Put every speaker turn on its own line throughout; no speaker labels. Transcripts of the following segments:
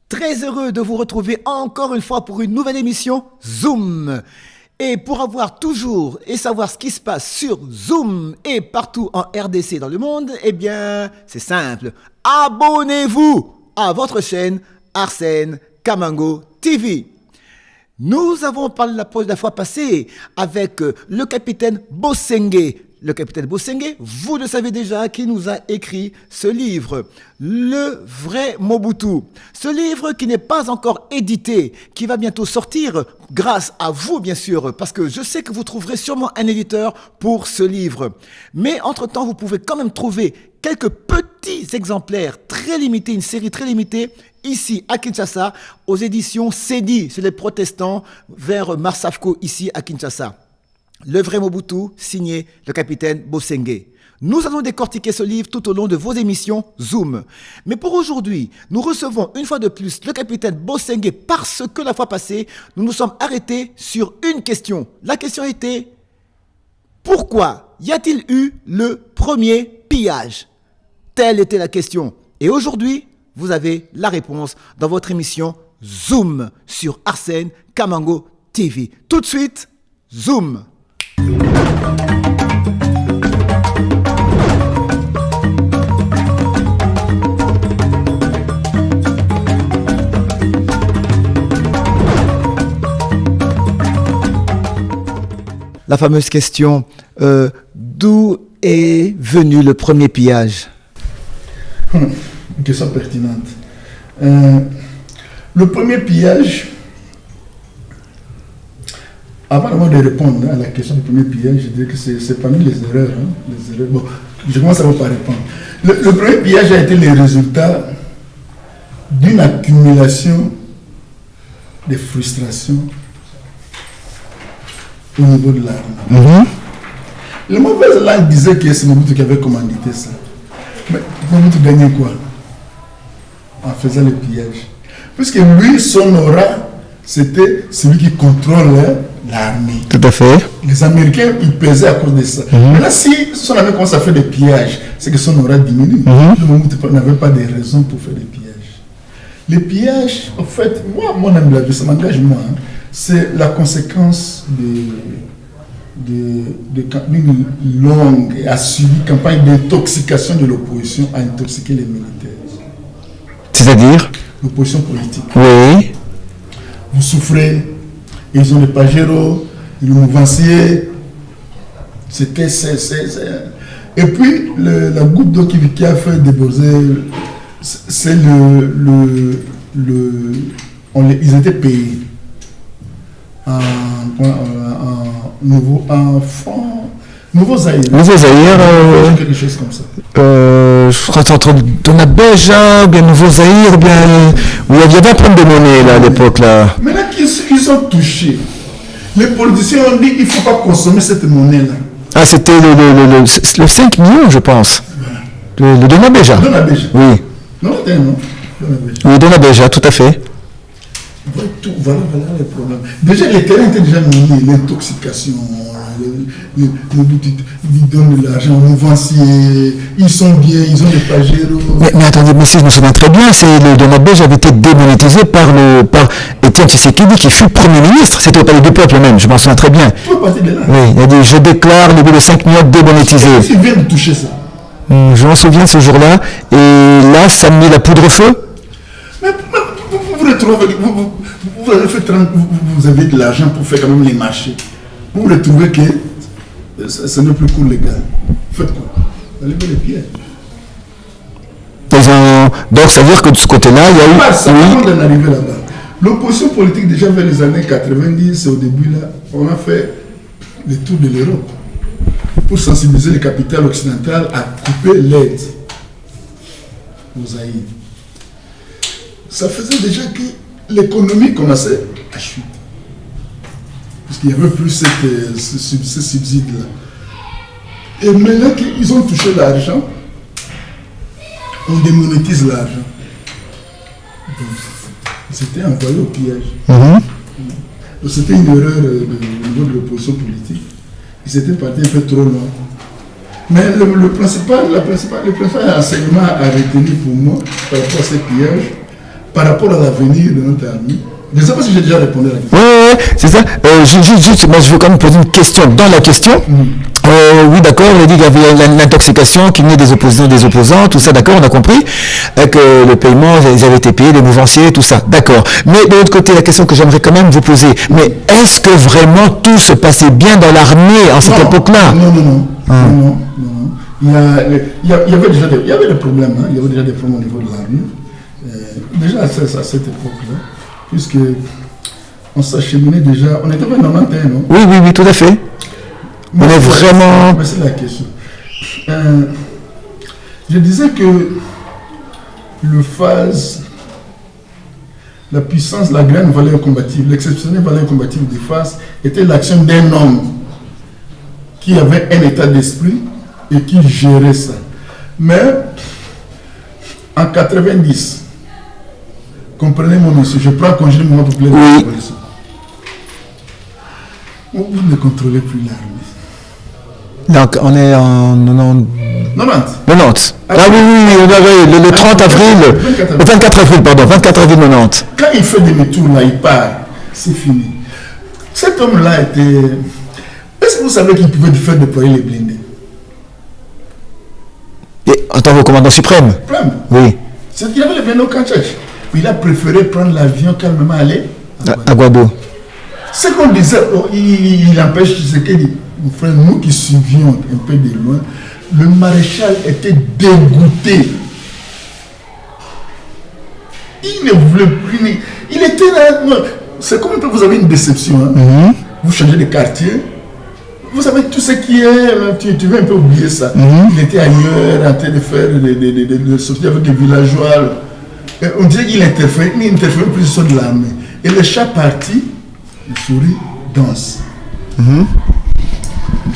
Très heureux de vous retrouver encore une fois pour une nouvelle émission Zoom. Et pour avoir toujours et savoir ce qui se passe sur Zoom et partout en RDC dans le monde, eh bien, c'est simple. Abonnez-vous à votre chaîne Arsène Kamango TV. Nous avons parlé la fois passée avec le capitaine Bosengue. Le capitaine Bosengue, vous le savez déjà, qui nous a écrit ce livre, Le vrai Mobutu. Ce livre qui n'est pas encore édité, qui va bientôt sortir, grâce à vous bien sûr, parce que je sais que vous trouverez sûrement un éditeur pour ce livre. Mais entre-temps, vous pouvez quand même trouver quelques petits exemplaires très limités, une série très limitée, ici à Kinshasa, aux éditions CEDI, c'est les protestants, vers Marsafco, ici à Kinshasa. Le vrai Mobutu, signé le capitaine Bosengue. Nous allons décortiquer ce livre tout au long de vos émissions Zoom. Mais pour aujourd'hui, nous recevons une fois de plus le capitaine Bosengue parce que la fois passée, nous nous sommes arrêtés sur une question. La question était, pourquoi y a-t-il eu le premier pillage? Telle était la question. Et aujourd'hui, vous avez la réponse dans votre émission Zoom sur Arsène Kamango TV. Tout de suite, Zoom. La fameuse question, d'où est venu le premier pillage?
Une question pertinente. Le premier pillage, avant de répondre à la question du premier pillage, je dirais que c'est parmi les erreurs. Les erreurs. Bon, je commence à vous pas répondre. Le premier pillage a été le résultat d'une accumulation de frustrations au niveau de l'armée. Le mauvais langue disait que c'est Mobutu qui avait commandité ça. Mais Mobutu gagnait quoi en faisant le pillage? Puisque lui, son aura, c'était celui qui contrôle l'armée.
Tout à fait.
Les Américains, ils pesaient à cause de ça. Mais là, si son armée commence à faire des pillages, c'est que son aura diminue. Le Mobutu n'avait pas de raison pour faire des pillages. Les pillages, en fait, moi, mon ami, ça m'engage moi. C'est la conséquence d'une longue et assurée campagne d'intoxication de l'opposition à intoxiquer les militaires.
C'est-à-dire?
L'opposition politique.
Oui.
Vous souffrez, ils ont les pageros, les mouvanciers. Et puis, la goutte d'eau qui a fait déborder, c'est ils étaient payés. Nouveau Zaïre.
Nouveau Zaïre,
quelque chose comme ça.
Je crois que c'est entre Donabeja, ou bien Nouveau Zaïre, ou bien. Où il y avait un problème de monnaie là, à l'époque. Là.
Mais là, qui sont touchés? Les politiciens ont dit qu'il ne faut pas consommer cette monnaie-là.
Ah, c'était le 5 millions, je pense. Le Donabeja.
Donabeja.
Oui.
Non.
Oui, Donabeja, tout à fait.
Voilà les problèmes. Déjà, les terrains étaient déjà minés, l'intoxication, ils donnent de l'argent aux mouvanciers, ils sont bien, ils ont des pageros.
Mais attendez, mais si je me souviens très bien, le Donabège avait été démonétisé par Étienne Tshisekedi qui fut Premier ministre. C'était au Palais du Peuple même, je m'en souviens très bien.
Tout est parti de là.
Oui, il a dit, je déclare le bout de 5 millions démonétisé.
Ils viennent de toucher ça.
Je m'en souviens de ce jour-là, et là, ça me met la poudre au feu.
Mais vous retrouvez, vous avez de l'argent pour faire quand même les marchés. Vous retrouvez que ce n'est plus cool, les gars. Faites quoi? Vous allez mettre les pieds.
Donc ça veut dire que de ce côté-là, il y a eu...
Ça avant d'en arriver là-bas. L'opposition politique, déjà vers les années 90, au début, là, on a fait le tour de l'Europe pour sensibiliser les capitales occidentales à couper l'aide aux Zaïre. Ça faisait déjà que l'économie commençait à chuter. Parce qu'il n'y avait plus ce subside-là. Et maintenant qu'ils ont touché l'argent, on démonétise l'argent. C'était envoyé au piège. C'était une erreur au niveau de l'opposition politique. Ils étaient partis un peu trop loin. Mais le principal enseignement à retenir pour moi par rapport à ces pillages, par rapport à l'avenir de notre armée. Je ne sais pas si j'ai déjà répondu à la question.
Oui, c'est ça. Juste, moi, je veux quand même poser une question dans la question. Oui, d'accord, on a dit qu'il y avait l'intoxication qui venait des opposants, tout ça, d'accord, on a compris, que le paiement, ils avaient été payés, les mouvanciers, tout ça, d'accord. Mais de l'autre côté, la question que j'aimerais quand même vous poser, mais est-ce que vraiment tout se passait bien dans l'armée en cette époque-là?
Non. Il y avait des problèmes, hein. Il y avait déjà des problèmes au niveau de l'armée. Déjà à cette époque-là, puisque on s'acheminait déjà, on était vers 91, non?
Oui, tout à fait. On est vraiment...
C'est la question. Je disais que le phase, la puissance, la grande valeur combative, l'exceptionnelle valeur combative des phases était l'action d'un homme qui avait un état d'esprit et qui gérait ça. Mais en 90, comprenez mon monsieur, je prends congé de moi pour plaire à la police. Vous ne contrôlez plus l'armée.
Donc on est en 90. Ah oui, le 30 avril, le 24 avril, pardon, 24 avril 90.
Quand il fait demi-tour là, il part, c'est fini. Cet homme-là était... Est-ce que vous savez qu'il pouvait faire déployer les blindés?
Et en tant que commandant suprême? Oui.
C'est qu'il avait les blindés au Kanchach. Il a préféré prendre l'avion calmement aller
à Guado.
Ce qu'on disait, il empêche ce qu'il dit. Mon frère, nous qui suivions un peu de loin, le maréchal était dégoûté. Il ne voulait plus. Il était là. C'est comme quand vous avez une déception. Hein? Vous changez de quartier. Vous savez tout ce qui est. Tu veux un peu oublier ça. Il était ailleurs, en train de faire de sortir avec des villageois. Et on dirait qu'il interférait plus sur de l'armée. Et le chat parti, les souris dansent.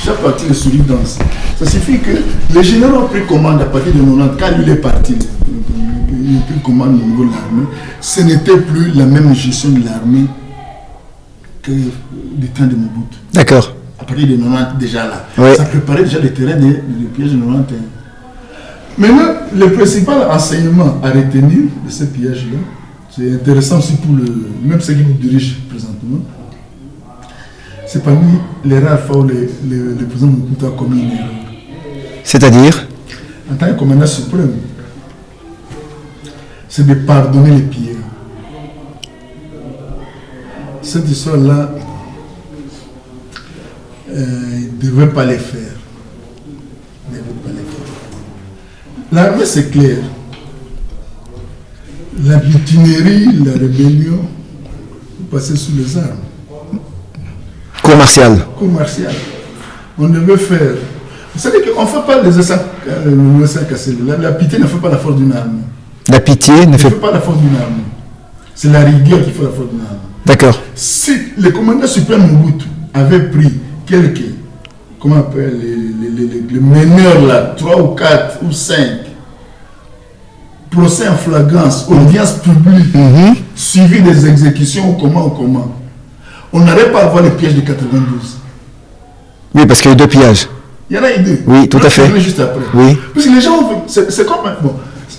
Chaque partie, les souris dansent. Ça signifie que les généraux ont pris commande à partir de 90. Quand il est parti, il a pris commande au niveau de l'armée. Ce n'était plus la même gestion de l'armée que du temps de Mobutu.
D'accord.
À partir de 90, déjà là.
Oui.
Ça préparait déjà le terrain des pièges de 91. Maintenant, le principal enseignement à retenir de ces pièges-là, c'est intéressant aussi pour même ceux qui nous dirigent présentement. C'est parmi les rares fois où le président Mobutu a commis une erreur.
C'est-à-dire?
En tant que commandant suprême, c'est de pardonner les pires. Cette histoire-là, il ne devait pas les faire. L'armée, c'est clair. La mutinerie, la rébellion, vous passez sous les armes.
Cour martiale.
On devait faire. Vous savez qu'on ne fait pas les essais cassés. La pitié ne fait pas la force d'une armée.
La pitié ne fait
pas la force d'une armée. C'est la rigueur qui fait la force d'une armée.
D'accord.
Si le commandant suprême Mobutu avait pris quelques, comment on appelle, les meneurs là, 3 ou 4 ou 5, procès en flagrance, audience publique, suivi des exécutions ou comment, on n'aurait pas à avoir les pièges de 92.
Oui, parce qu'il y a eu 2 pillages.
Il y en a eu 2.
Oui, tout à fait.
Juste après.
Oui.
Parce que les gens, c'est comme, bon,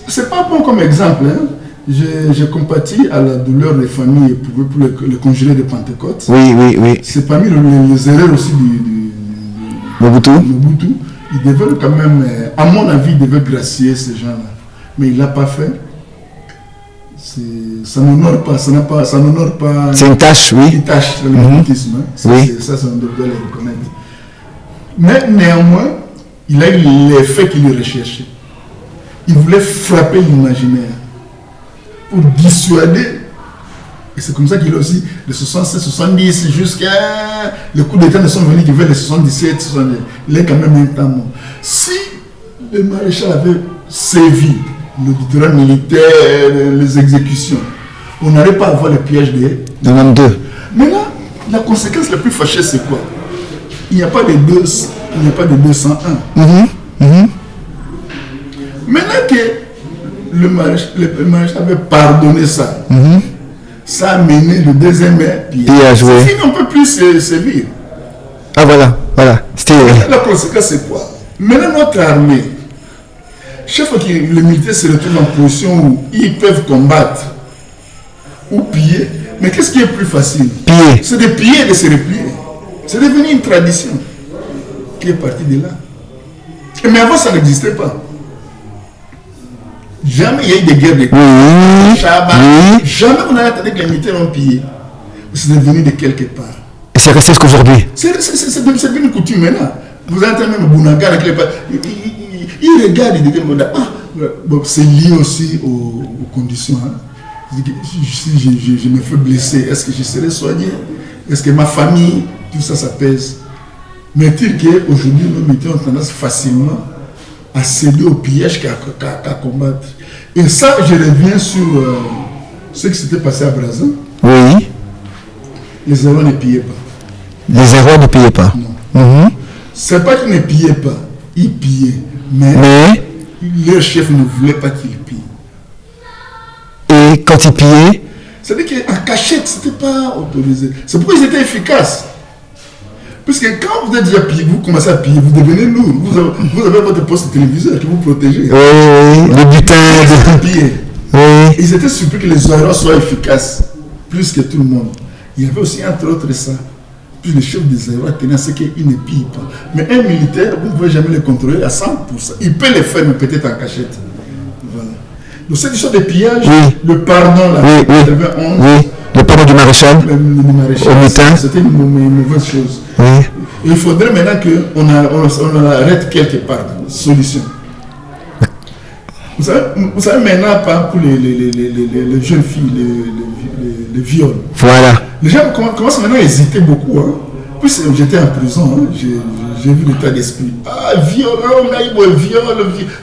c'est pas bon comme exemple. Hein. J'ai compati à la douleur des familles éprouvées pour le congelé de Pentecôte.
Oui.
C'est parmi les erreurs aussi du
Mobutu.
Il devait quand même, à mon avis, il devait gracier ces gens-là. Mais il ne l'a pas fait. Ça n'honore pas,
C'est une tâche, oui.
Une tâche dans le moubutisme. Hein.
Oui.
Ça, on doit le reconnaître. Mais néanmoins, il a eu l'effet qu'il recherchait. Il voulait frapper l'imaginaire pour dissuader. Et c'est comme ça qu'il a aussi, de 67, 70 jusqu'à le coup d'État ne sont venus qui veulent les 77, 70. Il est quand même un temps mort. Si le maréchal avait sévi l'auditorat militaire, les exécutions, on n'aurait pas à avoir les pièges des
92.
Maintenant, la conséquence la plus fâcheuse, c'est quoi? Il n'y a pas de 201. Maintenant que le maréchal avait pardonné ça, ça a mené le deuxième pillage. Oui. On ne peut plus sévir.
Ah voilà.
La conséquence, c'est quoi? Maintenant, notre armée, chaque fois que les militaires se retrouvent en position où ils peuvent combattre, ou piller. Mais qu'est-ce qui est plus facile?
Piller.
C'est de piller et de se replier. C'est devenu une tradition qui est partie de là. Mais avant, ça n'existait pas. Jamais il y a eu des guerres de Jamais on a entendu que les militaires ont pillé. C'est devenu de quelque part.
Et c'est resté jusqu'aujourd'hui.
C'est devenu une coutume maintenant. Vous entendez même Bounaga, il regarde, il dit bon, c'est lié aussi aux conditions. Hein. Si je me fais blesser, est-ce que je serai soigné? Est-ce que ma famille, tout ça, ça pèse? Mais dire qu'aujourd'hui, nos militaires ont tendance facilement à céder au pillage qu'à combattre. Et ça, je reviens sur ce qui s'était passé à Brazza.
Oui.
Les héros ne pillaient pas.
Les héros ne pillaient pas.
Non. C'est pas qu'ils ne pillaient pas, ils pillaient. Mais leur chef ne voulait pas qu'ils pillent.
Et quand ils pillaient,
c'est-à-dire qu'en cachette, c'était pas autorisé. C'est pourquoi ils étaient efficaces. Parce que quand vous êtes déjà pillé, vous commencez à piller, vous devenez lourd. Vous avez votre poste téléviseur qui vous protégez.
Oui, le butin
de piller.
Oui.
Ils étaient surpris que les aéros soient efficaces, plus que tout le monde. Il y avait aussi, entre autres, ça. Puis le chef des aéros tenait à ce qu'il ne pille pas. Mais un militaire, vous ne pouvez jamais le contrôler à 100%. Il peut le faire, mais peut-être en cachette. Voilà. Donc cette histoire de pillage, le pardon, là, 91,
le pardon du maréchal,
c'était une mauvaise chose.
Oui.
Et il faudrait maintenant qu'on arrête quelque part, solution. Vous savez maintenant, pas pour les jeunes filles, les viols.
Voilà.
Les gens commencent maintenant à hésiter beaucoup. Hein. Puis j'étais en prison, hein. J'ai vu l'état d'esprit. Ah, viol.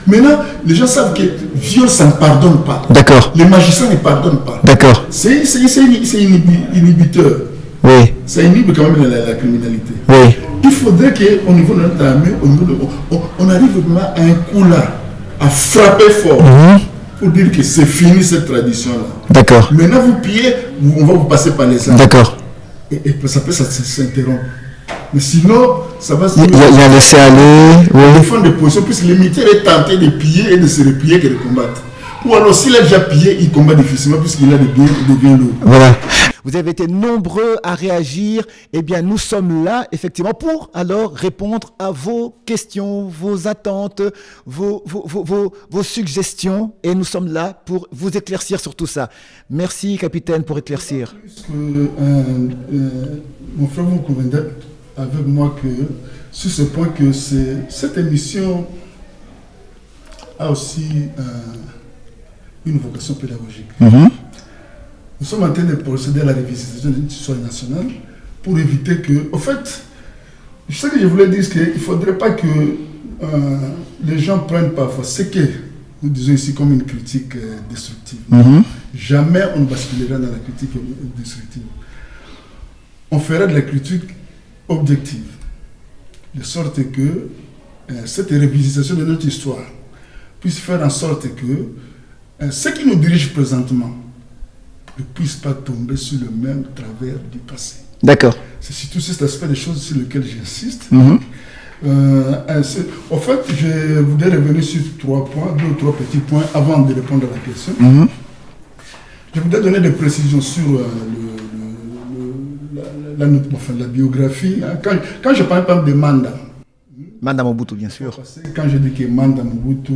Maintenant, les gens savent que viol, ça ne pardonne pas.
D'accord.
Les magistrats ne pardonnent pas.
D'accord.
C'est inhibiteur.
Oui.
Ça inhibe quand même la criminalité.
Oui.
Il faudrait qu'au niveau de notre armée, on arrive vraiment à un coup là, à frapper fort. Pour dire que c'est fini cette tradition-là. D'accord. Maintenant, vous pillez, on va vous passer par les armes.
D'accord.
Et ça peut s'interrompre. Mais sinon, ça va se...
Il y a laissé aller.
Oui. Défendre des positions, puisque les militaires est tenté de piller et de se replier que de combattre. Ou alors, s'il a déjà pillé, il combat difficilement, puisqu'il a des biens lourds.
Voilà. Vous avez été nombreux à réagir. Eh bien, nous sommes là, effectivement, pour alors répondre à vos questions, vos attentes, vos suggestions. Et nous sommes là pour vous éclaircir sur tout ça. Merci, capitaine, pour éclaircir.
Mon frère vous conviendra avec moi que sur ce point que cette émission a aussi une vocation pédagogique. Nous sommes en train de procéder à la révisitation de l'histoire nationale pour éviter que... En fait, ce que je voulais dire, c'est qu'il ne faudrait pas que les gens prennent parfois ce que nous disons ici comme une critique destructive. Jamais on ne basculera dans la critique destructive. On fera de la critique objective, de sorte que cette révisitation de notre histoire puisse faire en sorte que ce qui nous dirige présentement ne puisse pas tomber sur le même travers du passé.
D'accord.
C'est surtout cet aspect des choses sur lequel j'insiste. En fait, je voudrais revenir sur 3 points, 2 ou 3 petits points avant de répondre à la question. Je voudrais donner des précisions sur la biographie. Quand je parle par exemple de Manda.
Manda Mobutu, bien sûr.
Quand je dis que Manda Mobutu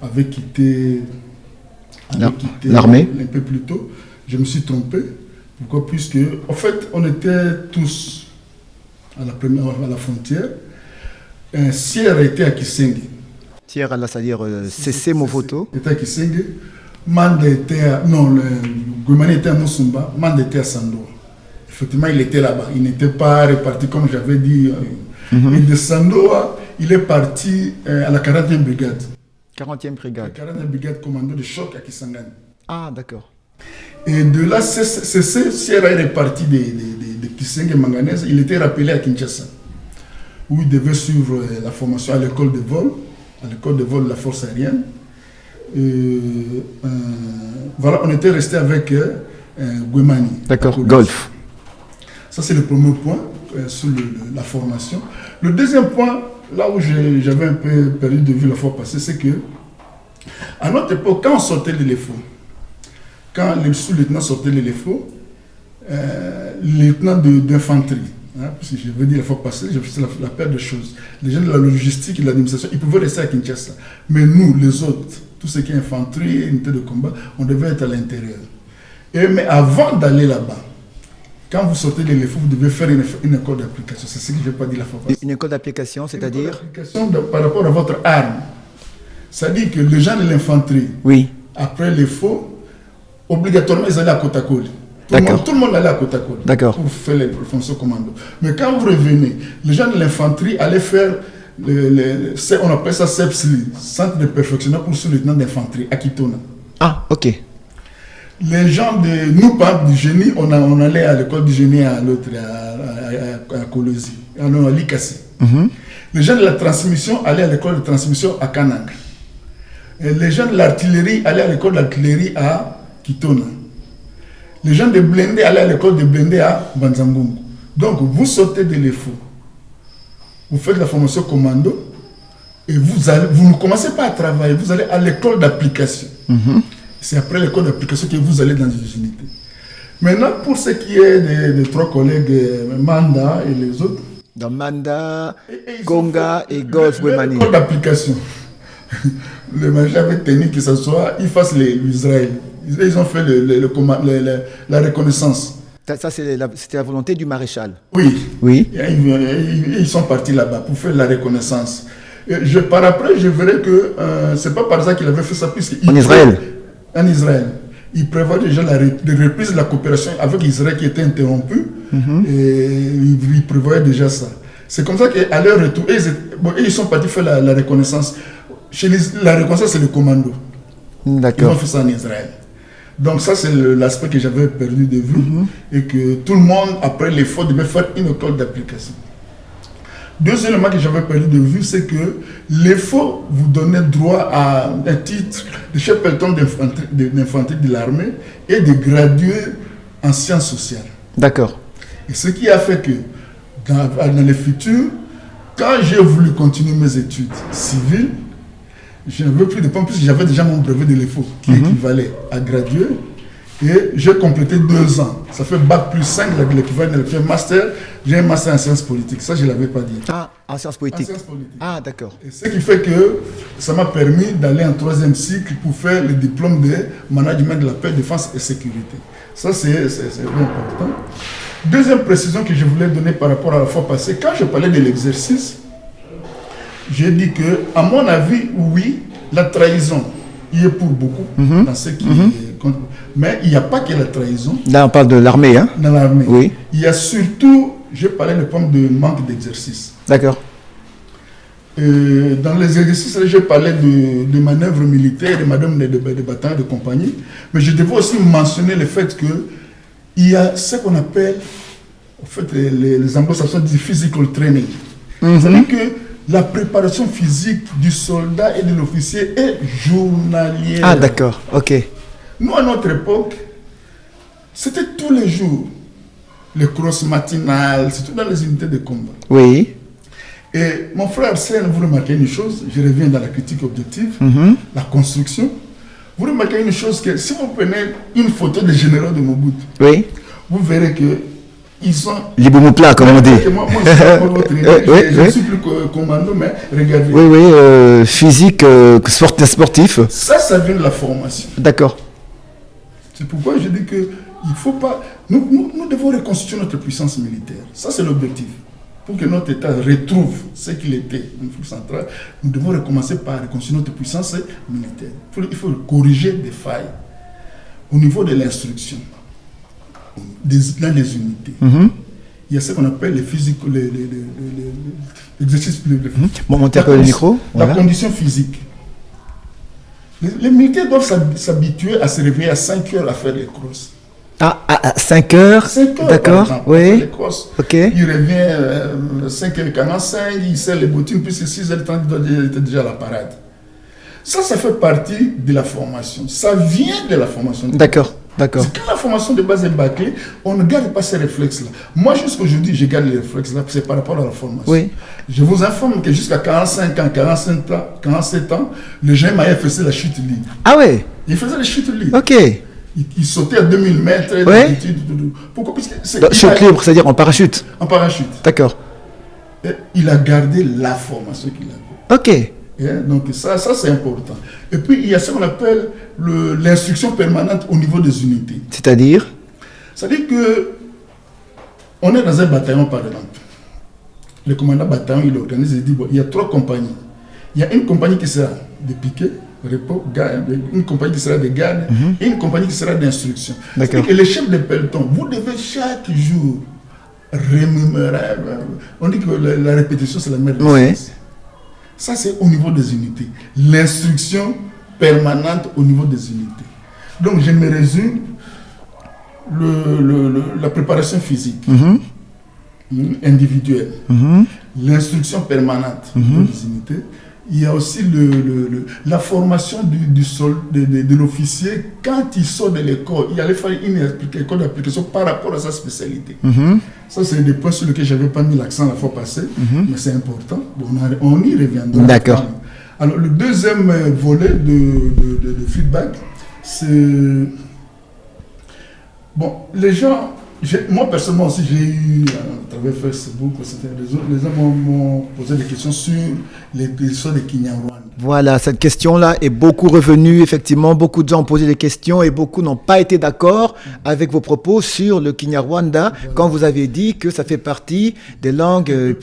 avait quitté
l'armée
un peu plus tôt, je me suis trompé. Pourquoi? Puisque, en fait, on était tous à la frontière. Un Sierre était à Kisenge.
Sierre, c'est-à-dire CC Movoto.
Était à Kisenge. Manda était à... Non, le Goumani était à Moussumba. Manda était à Sandoa. Effectivement, il était là-bas. Il n'était pas réparti, comme j'avais dit. Et de Sandoa, il est parti à la 40e brigade.
40e brigade.
La 40e brigade commando de choc à Kisangani.
Ah, d'accord.
Et de là, Sierra est reparti de Kisenge Manganese. Il était rappelé à Kinshasa, où il devait suivre la formation à l'école de vol, de la force aérienne. Voilà, on était resté avec Guemani.
D'accord, Golf.
Ça, c'est le premier point sur la formation. Le deuxième point, là où j'avais un peu perdu de vue la fois passée, c'est que, à notre époque, quand on sortait de l'effort, quand le sous-lieutenant sortait les LFO, lieutenant d'infanterie, hein, parce que je veux dire, la fois passée, j'ai fait la paire de choses. Les gens de la logistique et de l'administration, ils pouvaient rester à Kinshasa. Mais nous, les autres, tout ce qui est infanterie, unité de combat, on devait être à l'intérieur. Mais avant d'aller là-bas, quand vous sortez de l'EFO, vous devez faire une école d'application. C'est ce que je n'ai pas dit la fois passée.
Une école d'application, c'est-à-dire
par rapport à votre arme. C'est-à-dire que les gens de l'infanterie,
oui.
Après l'EFO, obligatoirement, ils allaient à Kotakoli. Tout le monde allait à Kotakoli pour faire les fonctions commando. Mais quand vous revenez, les gens de l'infanterie allaient faire, on appelle ça CEPSLI, Centre de perfectionnement pour sous-lieutenant d'infanterie, à Kitona.
Ah, ok.
Les gens de nous, par du génie, on allait à l'école du génie à l'autre, à Kolosi, à Likasi. Les gens de la transmission allaient à l'école de transmission à Kanang. Et les gens de l'artillerie allaient à l'école d'artillerie à Kitona. Les gens de blindés allaient à l'école de blindés à Banzangungu. Donc, vous sortez de l'EFO, vous faites la formation commando, et vous ne commencez pas à travailler, vous allez à l'école d'application. C'est après l'école d'application que vous allez dans les unités. Maintenant, pour ce qui est des trois collègues, Manda et les autres.
Dans Manda, Konga et Golf Wemani.
L'école d'application. Le maréchal avait tenu que ce soit, ils fassent l'Israël. Ils ont fait la reconnaissance.
Ça, c'était la volonté du maréchal.
Oui. Ils sont partis là-bas pour faire la reconnaissance. Par après, je verrai que c'est pas par ça qu'il avait fait ça.
En Israël.
En Israël. Il prévoit déjà la reprise de la coopération avec Israël qui était interrompue. Et il prévoyait déjà ça. C'est comme ça qu'à leur retour, ils sont partis faire la reconnaissance. La reconnaissance, c'est le commando.
D'accord.
Ils ont fait ça en Israël. Donc ça, c'est l'aspect que j'avais perdu de vue. Et que tout le monde, après l'effort, devait faire une école d'application. Deuxième élément que j'avais perdu de vue, c'est que l'EFO vous donnait droit à un titre de chef peloton d'infanterie de l'armée et de gradué en sciences sociales.
D'accord.
Et ce qui a fait que, dans le futur, quand j'ai voulu continuer mes études civiles, je n'avais plus de temps, puisque j'avais déjà mon brevet de l'EFO qui équivalait à gradué. Et j'ai complété 2 ans. Ça fait Bac plus 5, l'équivalent de master. J'ai un master en sciences politiques. Ça, je ne l'avais pas dit.
Ah, en sciences politiques. Ah, d'accord.
Et ce qui fait que ça m'a permis d'aller en 3e cycle pour faire le diplôme de management de la paix, défense et sécurité. Ça, c'est bien important. Deuxième précision que je voulais donner par rapport à la fois passée, quand je parlais de l'exercice, j'ai dit que, à mon avis, oui, la trahison y est pour beaucoup dans ce qui mais il n'y a pas que la trahison. Là,
on parle de l'armée, hein?
Dans l'armée.
Oui.
Il y a surtout, j'ai parlé de problème de manque d'exercice.
D'accord.
Dans les exercices, j'ai parlé de manœuvres militaires, de manœuvres de batailles, de compagnie. Mais je devais aussi mentionner le fait qu'il y a ce qu'on appelle, en fait, les anglo-saxons disent physical training. C'est-à-dire que la préparation physique du soldat et de l'officier est journalière.
Ah, d'accord, ok.
Nous, à notre époque, c'était tous les jours. Les crosses matinales, surtout dans les unités de combat.
Oui.
Et mon frère Arsène, vous remarquez une chose, je reviens dans la critique objective, la construction. Vous remarquez une chose, que si vous prenez une photo des généraux de Mobutu,
oui,
vous verrez que ils sont...
Les Boumoupla, comme on dit.
Moi, je ne suis plus commando, mais regardez.
Oui, physique, sportif.
Ça vient de la formation.
D'accord.
C'est pourquoi je dis qu'il ne faut pas... Nous devons reconstituer notre puissance militaire. Ça, c'est l'objectif. Pour que notre État retrouve ce qu'il était, une force centrale, nous devons recommencer par reconstituer notre puissance militaire. Il faut corriger des failles au niveau de l'instruction, dans les unités. Il y a ce qu'on appelle les physiques, l'exercice.
Bon, montez un peu le micro.
La condition physique. Les militaires doivent s'habituer à se réveiller à 5 heures à faire les crosses.
Ah, à 5 heures.
5 heures,
d'accord,
par exemple,
oui.
Les crosses.
Ok.
Il revient 5h45, il serre les bottines, puisque 6h30, il était déjà à la parade. Ça fait partie de la formation. Ça vient de la formation.
D'accord, d'accord.
Quand la formation de base est bâclée, on ne garde pas ces réflexes-là. Moi, jusqu'aujourd'hui, je garde les réflexes-là, c'est par rapport à la formation.
Oui.
Je vous informe que jusqu'à 45 ans, 47 ans, le GMAF faisait la chute libre.
Ah ouais.
Il faisait la chute libre.
Ok.
Il sautait à 2000 mètres.
Ouais.
Pourquoi? Parce que
Chute libre, c'est-à-dire en parachute.
en parachute.
D'accord.
Et il a gardé la formation qu'il avait.
Ok.
Et donc ça c'est important. Et puis il y a ce qu'on appelle l'instruction permanente au niveau des unités.
C'est-à-dire?
C'est-à-dire que on est dans un bataillon par exemple. Le commandant bataillon il organise, il dit bon, il y a 3 compagnies. Il y a une compagnie qui sera de piquet, repos, garde, une compagnie qui sera de garde et une compagnie qui sera d'instruction.
D'accord.
Et les chefs de peloton, vous devez chaque jour remémorer. On dit que la répétition c'est la mère de la science. Ça c'est au niveau des unités. L'instruction permanente au niveau des unités. Donc je me résume la préparation physique individuelle, l'instruction permanente au niveau des unités. Il y a aussi la formation de l'officier quand il sort de l'école. Il allait faire une école d'application par rapport à sa spécialité. Ça, c'est des points sur lesquels je n'avais pas mis l'accent la fois passée, mais c'est important. Bon, on y reviendra.
D'accord.
Alors, le deuxième volet de feedback, c'est... Bon, les gens... Moi, personnellement aussi, j'ai eu, à travers Facebook, les gens m'ont posé des questions sur l'histoire de Kinyarwanda.
Voilà, cette question-là est beaucoup revenue. Effectivement, beaucoup de gens ont posé des questions et beaucoup n'ont pas été d'accord avec vos propos sur le Kinyarwanda quand vous avez dit que ça fait partie des langues.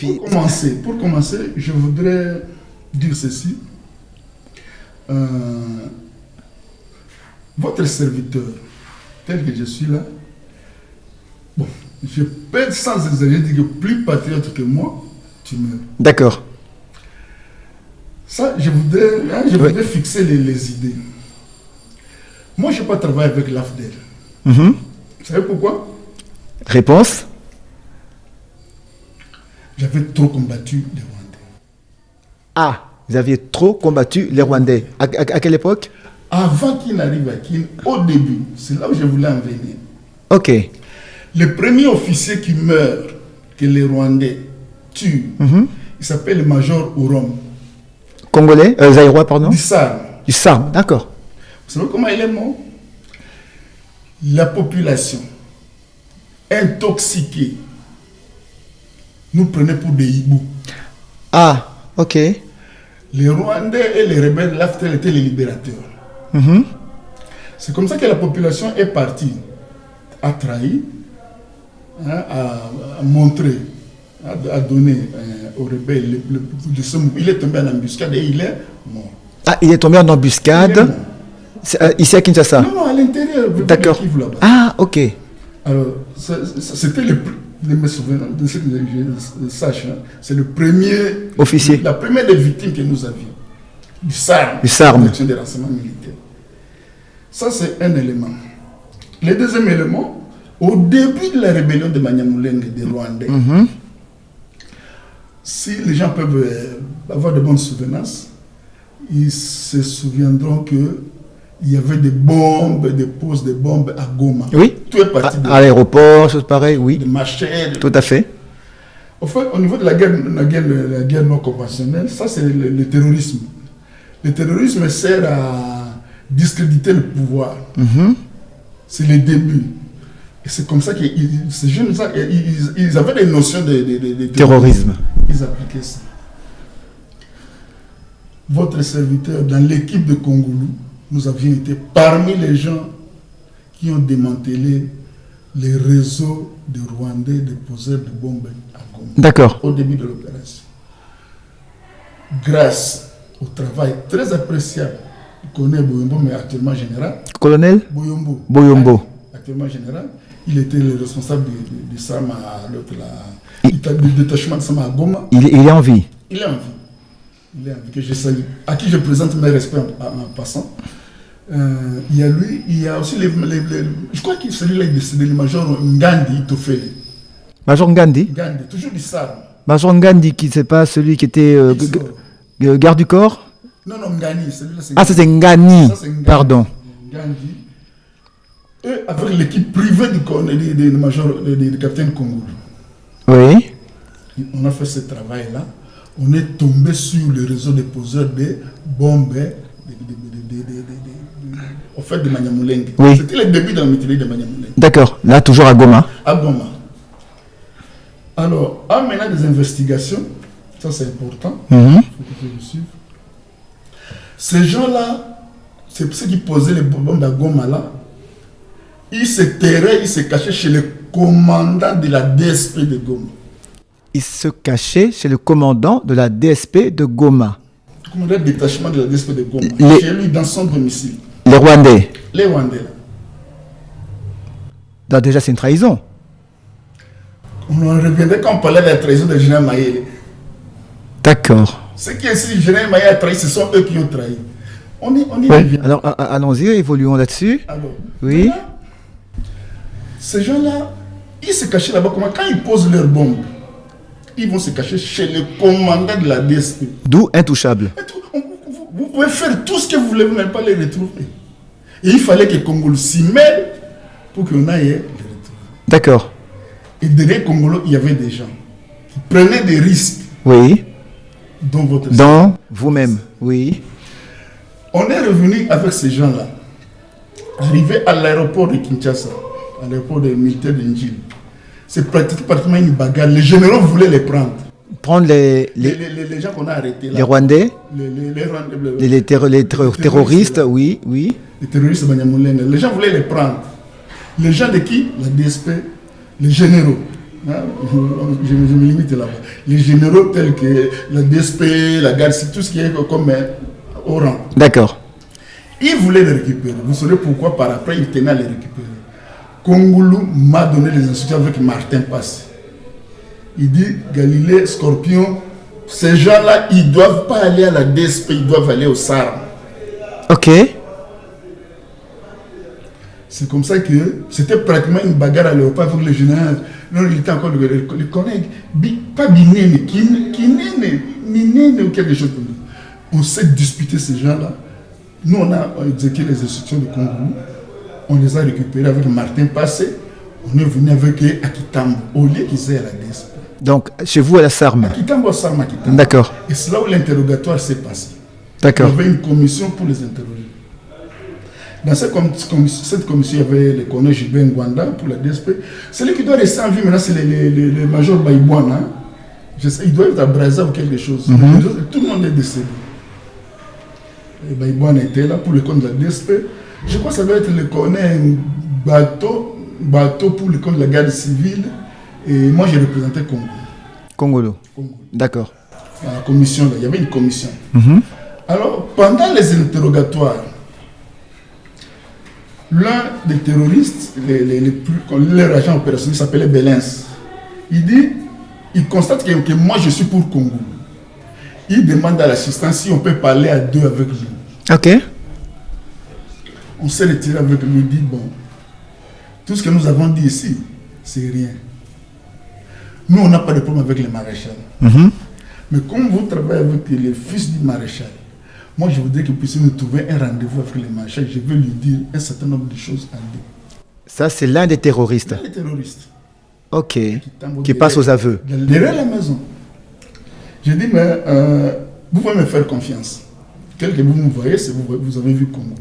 Pour commencer, je voudrais dire ceci. Votre serviteur, tel que je suis là, bon, je peux sans exagérer dire que plus patriote que moi, tu meurs.
D'accord.
Ça, je voudrais fixer les idées. Moi, je n'ai pas travaillé avec l'AFDEL. Vous savez pourquoi?
Réponse?
J'avais trop combattu les Rwandais.
Ah, vous aviez trop combattu les Rwandais. À quelle époque?
Avant qu'ils n'arrivent à Kin, au début, c'est là où je voulais en venir.
Ok.
Le premier officier qui meurt, que les Rwandais tuent, il s'appelle le Major Ourom.
Congolais, Zaïrois, pardon.
Du SARM.
Du SARM, d'accord.
Vous savez comment il est mort? La population, intoxiquée, nous prenait pour des hiboux.
Ah, ok.
Les Rwandais et les rebelles de l'AFDEL étaient les libérateurs. C'est comme ça que la population est partie, a trahi, a montré, a donné aux rebelles il est tombé en embuscade et il est mort.
Ah, il est tombé en embuscade ici à Kinshasa?
Non, à l'intérieur.
D'accord. Ah, ok.
Alors, c'était me souvenir, de ce que je sache, c'est le premier
officier.
La première des victimes que nous avions. Du SARM.
Du SARM.
L'action des renseignements militaires. Ça, c'est un élément. Le deuxième élément, au début de la rébellion de Banyamulenge des Rwandais, si les gens peuvent avoir de bonnes souvenances, ils se souviendront que il y avait des bombes, des poses de bombes à Goma.
Oui.
Tout est parti
à l'aéroport, chose pareille, oui.
Des marchés.
Tout à fait.
Au fait, au niveau de la guerre non conventionnelle, ça c'est le terrorisme. Le terrorisme sert à discréditer le pouvoir. C'est le début. Et c'est comme ça que ces jeunes, ils avaient des notions de
terrorisme.
Ils appliquaient ça. Votre serviteur, dans l'équipe de Congolou, nous avions été parmi les gens qui ont démantelé les réseaux de Rwandais de poseurs de bombes à Goma.
D'accord.
Au début de l'opération. Grâce au travail très appréciable du colonel Boyombo, mais actuellement général.
Colonel
Boyombo.
Boyombo.
Actuellement général. Il était le responsable du SAM à l'autre, du détachement de SAM à Goma.
Il est en vie.
Il est en vie. Il est en vie, que je salue. À qui je présente mes respects en passant. Il y a lui, il y a aussi je crois que celui-là est décédé, le major Ngandi Tofele.
Major Ngandi?
Ngandi, toujours du SAM.
Major Ngandi, qui c'est pas celui qui était garde du corps?
Non, Ngani, celui-là c'est...
Ah, ça c'est Ngani, pardon.
Ngandi. Et avec l'équipe privée du capitaine Congolou.
Oui.
On a fait ce travail-là. On est tombé sur le réseau des poseurs de bombes. au fait de Maniamulenge.
Oui.
C'était le début de la mutinerie de Maniamulenge.
D'accord. Là, toujours à Goma.
À Goma. Alors, en menant des investigations, ça c'est important, il faut que je le suive. Ces gens-là, c'est ceux qui posaient les bombes à Goma là, ils se terraient, ils se cachaient chez le commandant de la DSP de Goma.
Il se cachait chez le commandant de la DSP de Goma.
Le commandant de détachement de la DSP de Goma.
Les-
Chez lui, dans son domicile.
Les Rwandais.
Les Rwandais là.
Donc, déjà, c'est une trahison.
On en reviendrait quand on parlait de la trahison de Général Maïe.
D'accord.
Ce qui est si Général Maïe a trahi, ce sont eux qui ont trahi. On y
Oui.
revient.
Alors, allons-y, évoluons là-dessus.
Alors,
Oui.
maintenant, ces gens-là, ils se cachaient là-bas. Comment? Quand ils posent leurs bombes, ils vont se cacher chez le commandant de la DSP.
D'où intouchable.
Et tout, vous pouvez faire tout ce que vous voulez, vous n'allez pas les retrouver. Et il fallait que Congolo s'y mêle pour qu'on aille les retrouver.
D'accord.
Et derrière Congolo, il y avait des gens qui prenaient des risques
Oui.
dans votre
Dans vous-même. Oui.
On est revenu avec ces gens-là, arrivé à l'aéroport de Kinshasa, à l'aéroport des militaires de Njili. C'est pratiquement une bagarre. Les généraux voulaient les prendre.
Prendre les
gens qu'on a arrêtés là.
les Rwandais,
Les Rwandais,
les terroristes, oui, oui.
les terroristes Banyamulenge. Les gens voulaient les prendre. Les gens de qui? La DSP, les généraux. Hein? Je me limite là-bas. Les généraux tels que la DSP, la garde, tout ce qui est comme au rang.
D'accord.
Ils voulaient les récupérer. Vous saurez pourquoi par après ils tenaient à les récupérer. Kongulu m'a donné les instructions avec Martin Passé. Il dit, Galilée, Scorpion, ces gens-là, ils ne doivent pas aller à la DSP, ils doivent aller au SARM.
Ok.
C'est comme ça que c'était pratiquement une bagarre à l'éopard avec le général. Non, il était encore le collègue. Pas Binene, Kinene ou quelque chose comme ça. On s'est disputé ces gens-là. Nous, on a exécuté les instructions de Kongulu. On les a récupérés avec Martin Passé. On est venu avec eux à Kitambo, au lieu qu'ils aient à la DSP.
Donc, chez vous à la SARM.
À Kitambo, SARM, à Kitambo.
D'accord.
Et c'est là où l'interrogatoire s'est passé.
D'accord.
Il y avait une commission pour les interroger. Dans cette commission, il y avait le colonel Gilbert Ngwanda pour la DSP. Celui qui doit rester en vie maintenant, c'est le major Baïbouana. Hein. Il doit être à Brazza ou quelque chose. Tout le monde est décédé. Baïbouana était là pour le compte de la DSP. Je crois que ça doit être le colonel Bateau pour le compte de la garde civile. Et moi, j'ai représenté Congo.
Congolo. D'accord.
Dans la commission, là, il y avait une commission. Alors, pendant les interrogatoires, l'un des terroristes, leur agent opérationnel s'appelait Belens. Il dit, il constate que moi je suis pour Congo. Il demande à l'assistant si on peut parler à deux avec lui.
Ok.
On s'est retiré avec lui, il dit, bon, tout ce que nous avons dit ici, c'est rien. Nous, on n'a pas de problème avec les maréchals. Mais comme vous travaillez avec les fils du maréchal, moi, je voudrais que vous puissiez nous trouver un rendez-vous avec le maréchal. Je vais lui dire un certain nombre de choses à dire.
Ça, c'est l'un des terroristes.
Les terroristes.
Ok. Qui passe aux aveux.
Derrière la maison. J'ai dit, mais vous pouvez me faire confiance. Tel que vous me voyez, c'est vous avez vu Congo.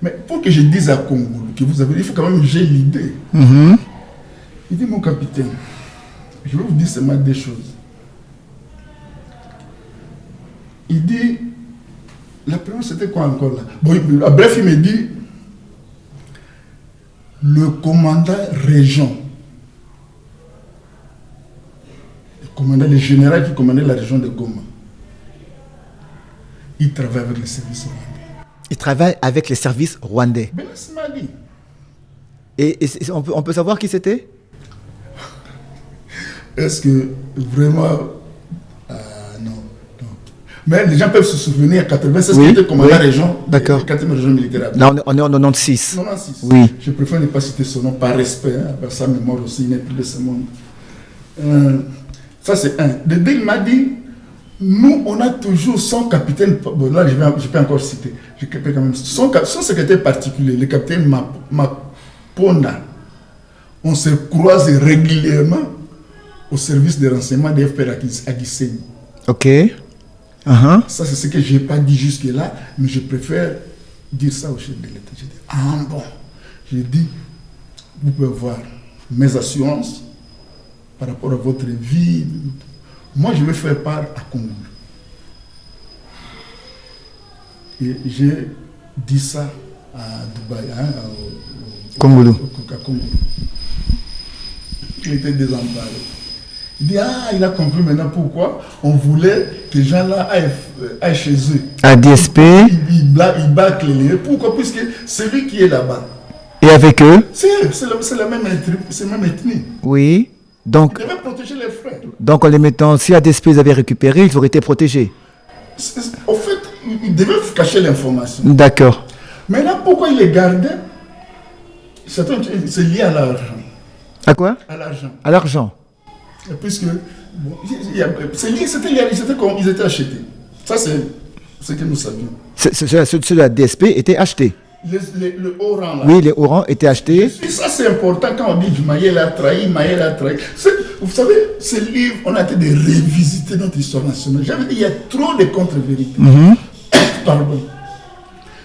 Mais pour que je dise à Congo que vous avez, il faut quand même que j'ai l'idée. Il dit, mon capitaine, je vais vous dire seulement deux choses. Il dit, la première c'était quoi encore là? Bon, bref, il me dit, le commandant région, le général qui commandait la région de Goma, il travaille avec les services rwandais.
Il travaille avec les services rwandais.
Benes m'a dit.
Et on peut savoir qui c'était?
Est-ce que vraiment... non. Mais les gens peuvent se souvenir, 96, qui était commandant région,
d'accord.
4e région militaire.
Là, on est en 96.
96.
Oui.
Je préfère ne pas citer son nom par respect, hein, par sa mémoire aussi, il n'est plus de ce monde. Ça, c'est un. Le deux, il m'a dit, nous, on a toujours son capitaine, bon, là, je peux encore citer, je peux quand même, son secrétaire particulier, le capitaine Maponda, on se croise régulièrement au service de renseignement des FPR à Gisenyi.
Ok.
Ça, c'est ce que je n'ai pas dit jusque-là, mais je préfère dire ça au chef de l'État. J'ai dit, ah bon. J'ai dit, vous pouvez voir mes assurances par rapport à votre vie. Moi, je vais faire part à Congo. Et j'ai dit ça à Dubaï, au Congo. Il était désemparé. Il dit, ah, il a compris maintenant pourquoi on voulait que les gens là aillent chez eux.
À DSP.
Il bâcle les lieux. Pourquoi? Puisque c'est lui qui est là-bas.
Et avec eux?
C'est la même ethnie.
Oui. Donc,
ils devaient protéger les frères.
Donc en les mettant, si ADSP les avait récupérés, ils auraient été protégés.
Au fait, ils devaient cacher l'information.
D'accord.
Maintenant, pourquoi ils les gardaient? C'est lié à l'argent.
À quoi?
À l'argent.
À l'argent.
Puisque, bon, c'était lié, c'était comme ils étaient achetés. Ça, c'est ce que nous savions.
Ceux de la DSP étaient achetés.
Le haut rang là.
Oui, les hauts rangs étaient achetés.
Ça, c'est important quand on dit que Maïel a trahi, Maïel a trahi. Vous savez, ce livre, on a été de revisiter notre histoire nationale. J'avais dit, il y a trop de contre-vérités. Pardon.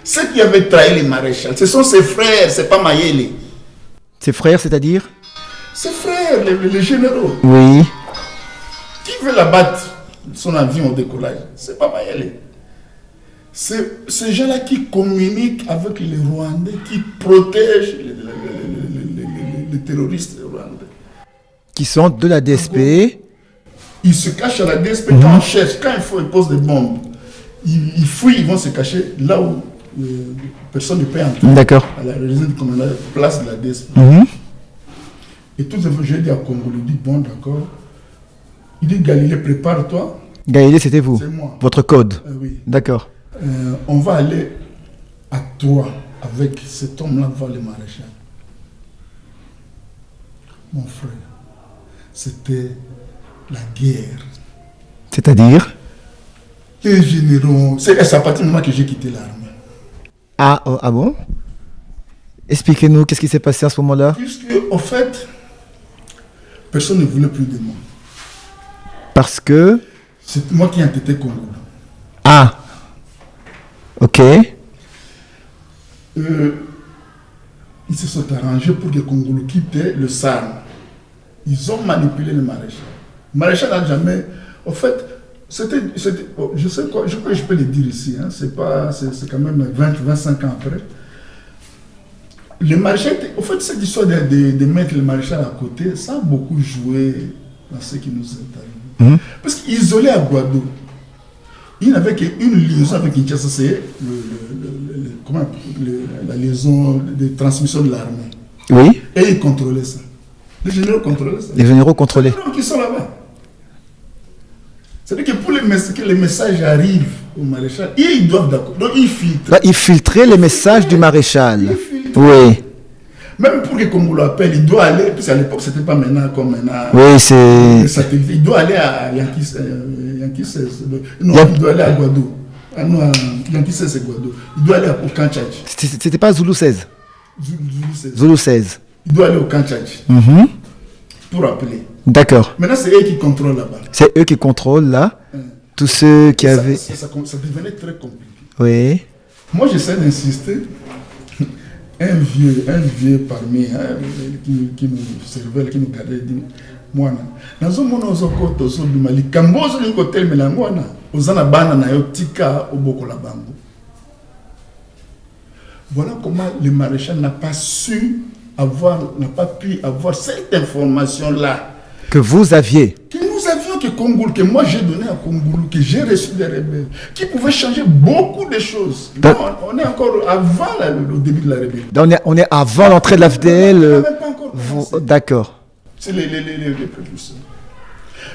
Ceux qui avaient trahi les maréchals, ce sont ses frères, c'est pas Maïele.
Ses frères, c'est-à-dire?
Ses frères, les généraux.
Oui.
Qui veut l'abattre son avion au décollage? C'est pas Maïele. C'est ces gens-là qui communiquent avec les Rwandais, qui protègent les terroristes rwandais. Qui
sont de la DSP.
Ils se cachent à la DSP quand on cherche, quand il pose des bombes. Ils fouillent, ils vont se cacher là où personne ne peut entrer.
D'accord.
À la résidence commandante, place de la DSP. Et tout ça, j'ai dit à Congo, il dit, bon, d'accord. Il dit, Galilée, prépare-toi.
Galilée, c'était vous?
C'est moi.
Votre code?
Oui.
D'accord.
On va aller à Troyes avec cet homme-là voir le maréchal. Mon frère, c'était la guerre.
C'est-à-dire?
Les généraux, c'est à partir du moment que j'ai quitté l'armée.
Ah bon? Expliquez-nous, qu'est-ce qui s'est passé à ce moment-là?
Puisque, au fait, personne ne voulait plus de moi.
Parce que?
C'est moi qui ai entêté Congo.
Ah! Ok.
Ils se sont arrangés pour que Congolo quitte le SAR. Ils ont manipulé le maréchal. Le maréchal n'a jamais... En fait, c'était je sais quoi, je crois que je peux le dire ici. Hein, c'est quand même 25 ans après. Le maréchal, en fait, cette histoire de mettre le maréchal à côté, ça a beaucoup joué dans ce qui nous est arrivé. Parce qu'isolé à Guadeloupe, il n'avait qu'une liaison avec Kinshasa, c'est la liaison de transmission de l'armée.
Oui.
Et ils contrôlaient ça. Les généraux contrôlaient ça.
Les généraux contrôlaient.
Les généraux qui sont là-bas. C'est-à-dire que pour que les messages arrivent au maréchal, ils doivent d'accord. Donc ils filtrent.
Là, ils filtraient les messages du maréchal. Oui.
Même pour que Congo l'appelle, il doit aller, parce qu'à l'époque, c'était pas maintenant comme maintenant.
Oui, c'est...
Il doit aller à Yankee 16. Non, il doit aller à Guadeloupe. Ah non, Yankee 16, c'est Guadeloupe. Il doit aller au Kanchadj.
C'était pas Zulu 16. Zulu 16.
Il doit aller au Kanchadj. Pour appeler.
D'accord.
Maintenant, c'est eux qui contrôlent là-bas.
C'est eux qui contrôlent là. Tous ceux qui avaient...
Ça devenait très compliqué.
Oui.
Moi, j'essaie d'insister. Un vieux parmi qui nous servait, qui nous gardait, dit moi, dans un monde où on a dit Kambozo ni hotel melangwana, ozana bana na yo tika oboko la bango. Voilà comment le maréchal n'a pas pu avoir cette information-là.
Que vous aviez.
Que nous avions, que moi j'ai donné à Congoulou, que j'ai reçu des rebelles, qui pouvaient changer beaucoup de choses. Donc, on est encore avant le début de la rébellion.
Donc on est avant l'entrée de l'AFDL. D'accord.
C'est les précurseurs.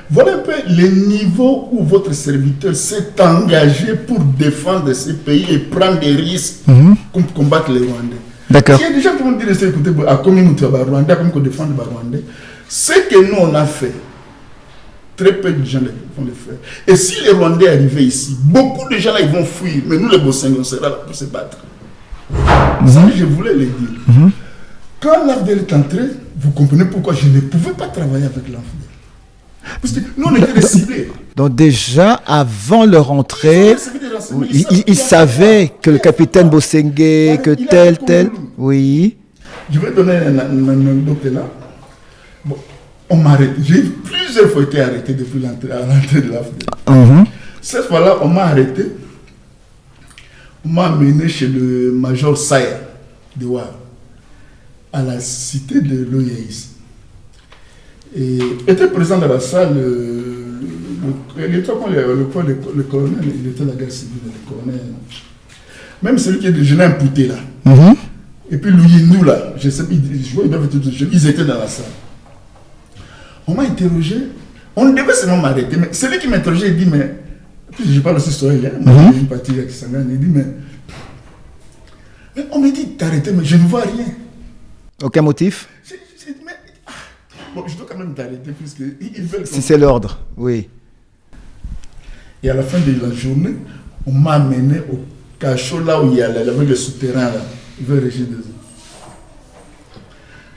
Voilà un peu le niveau où votre serviteur s'est engagé pour défendre ce pays et prendre des risques pour combattre les Rwandais.
D'accord.
Il y a des gens qui vont dire, écoutez, à combien nous travaillons Rwandais, comme qu'on défend les Rwandais. Ce que nous on a fait, très peu de gens vont le faire. Et si les Rwandais arrivaient ici, beaucoup de gens là ils vont fuir, mais nous les Bossingos on sera là pour se battre. Ça, je voulais le dire. Quand l'AFDL est entré, vous comprenez pourquoi je ne pouvais pas travailler avec l'AFDL. Parce que nous, on était des ciblés.
Donc déjà, avant leur entrée, ils savaient que le capitaine Bosengue, que tel, oui.
Je vais donner un anecdote là. Bon, on m'a arrêté. J'ai plusieurs fois été arrêté depuis l'entrée de l'AFD. Cette fois-là, on m'a arrêté. On m'a amené chez le major Sayer de Ouar, à la cité de l'OIAIS. Et était présent dans la salle le colonel, il était la guerre civile, le colonel. Même celui qui est déjeuné imputé là. Et puis Louis nous là, je sais, ils étaient dans la salle. On m'a interrogé, on devait seulement m'arrêter, mais celui qui m'interrogeait, il dit, mais, je parle aussi sur elle, une partie qui s'engage, il dit, mais on me dit t'arrêter, mais je ne vois rien.
Aucun motif?
Bon, je dois quand même t'arrêter, puisqu'ils veulent...
Si c'est l'ordre, oui.
Et à la fin de la journée, on m'a amené au cachot là où il y avait le souterrain là, vers Régie des eaux.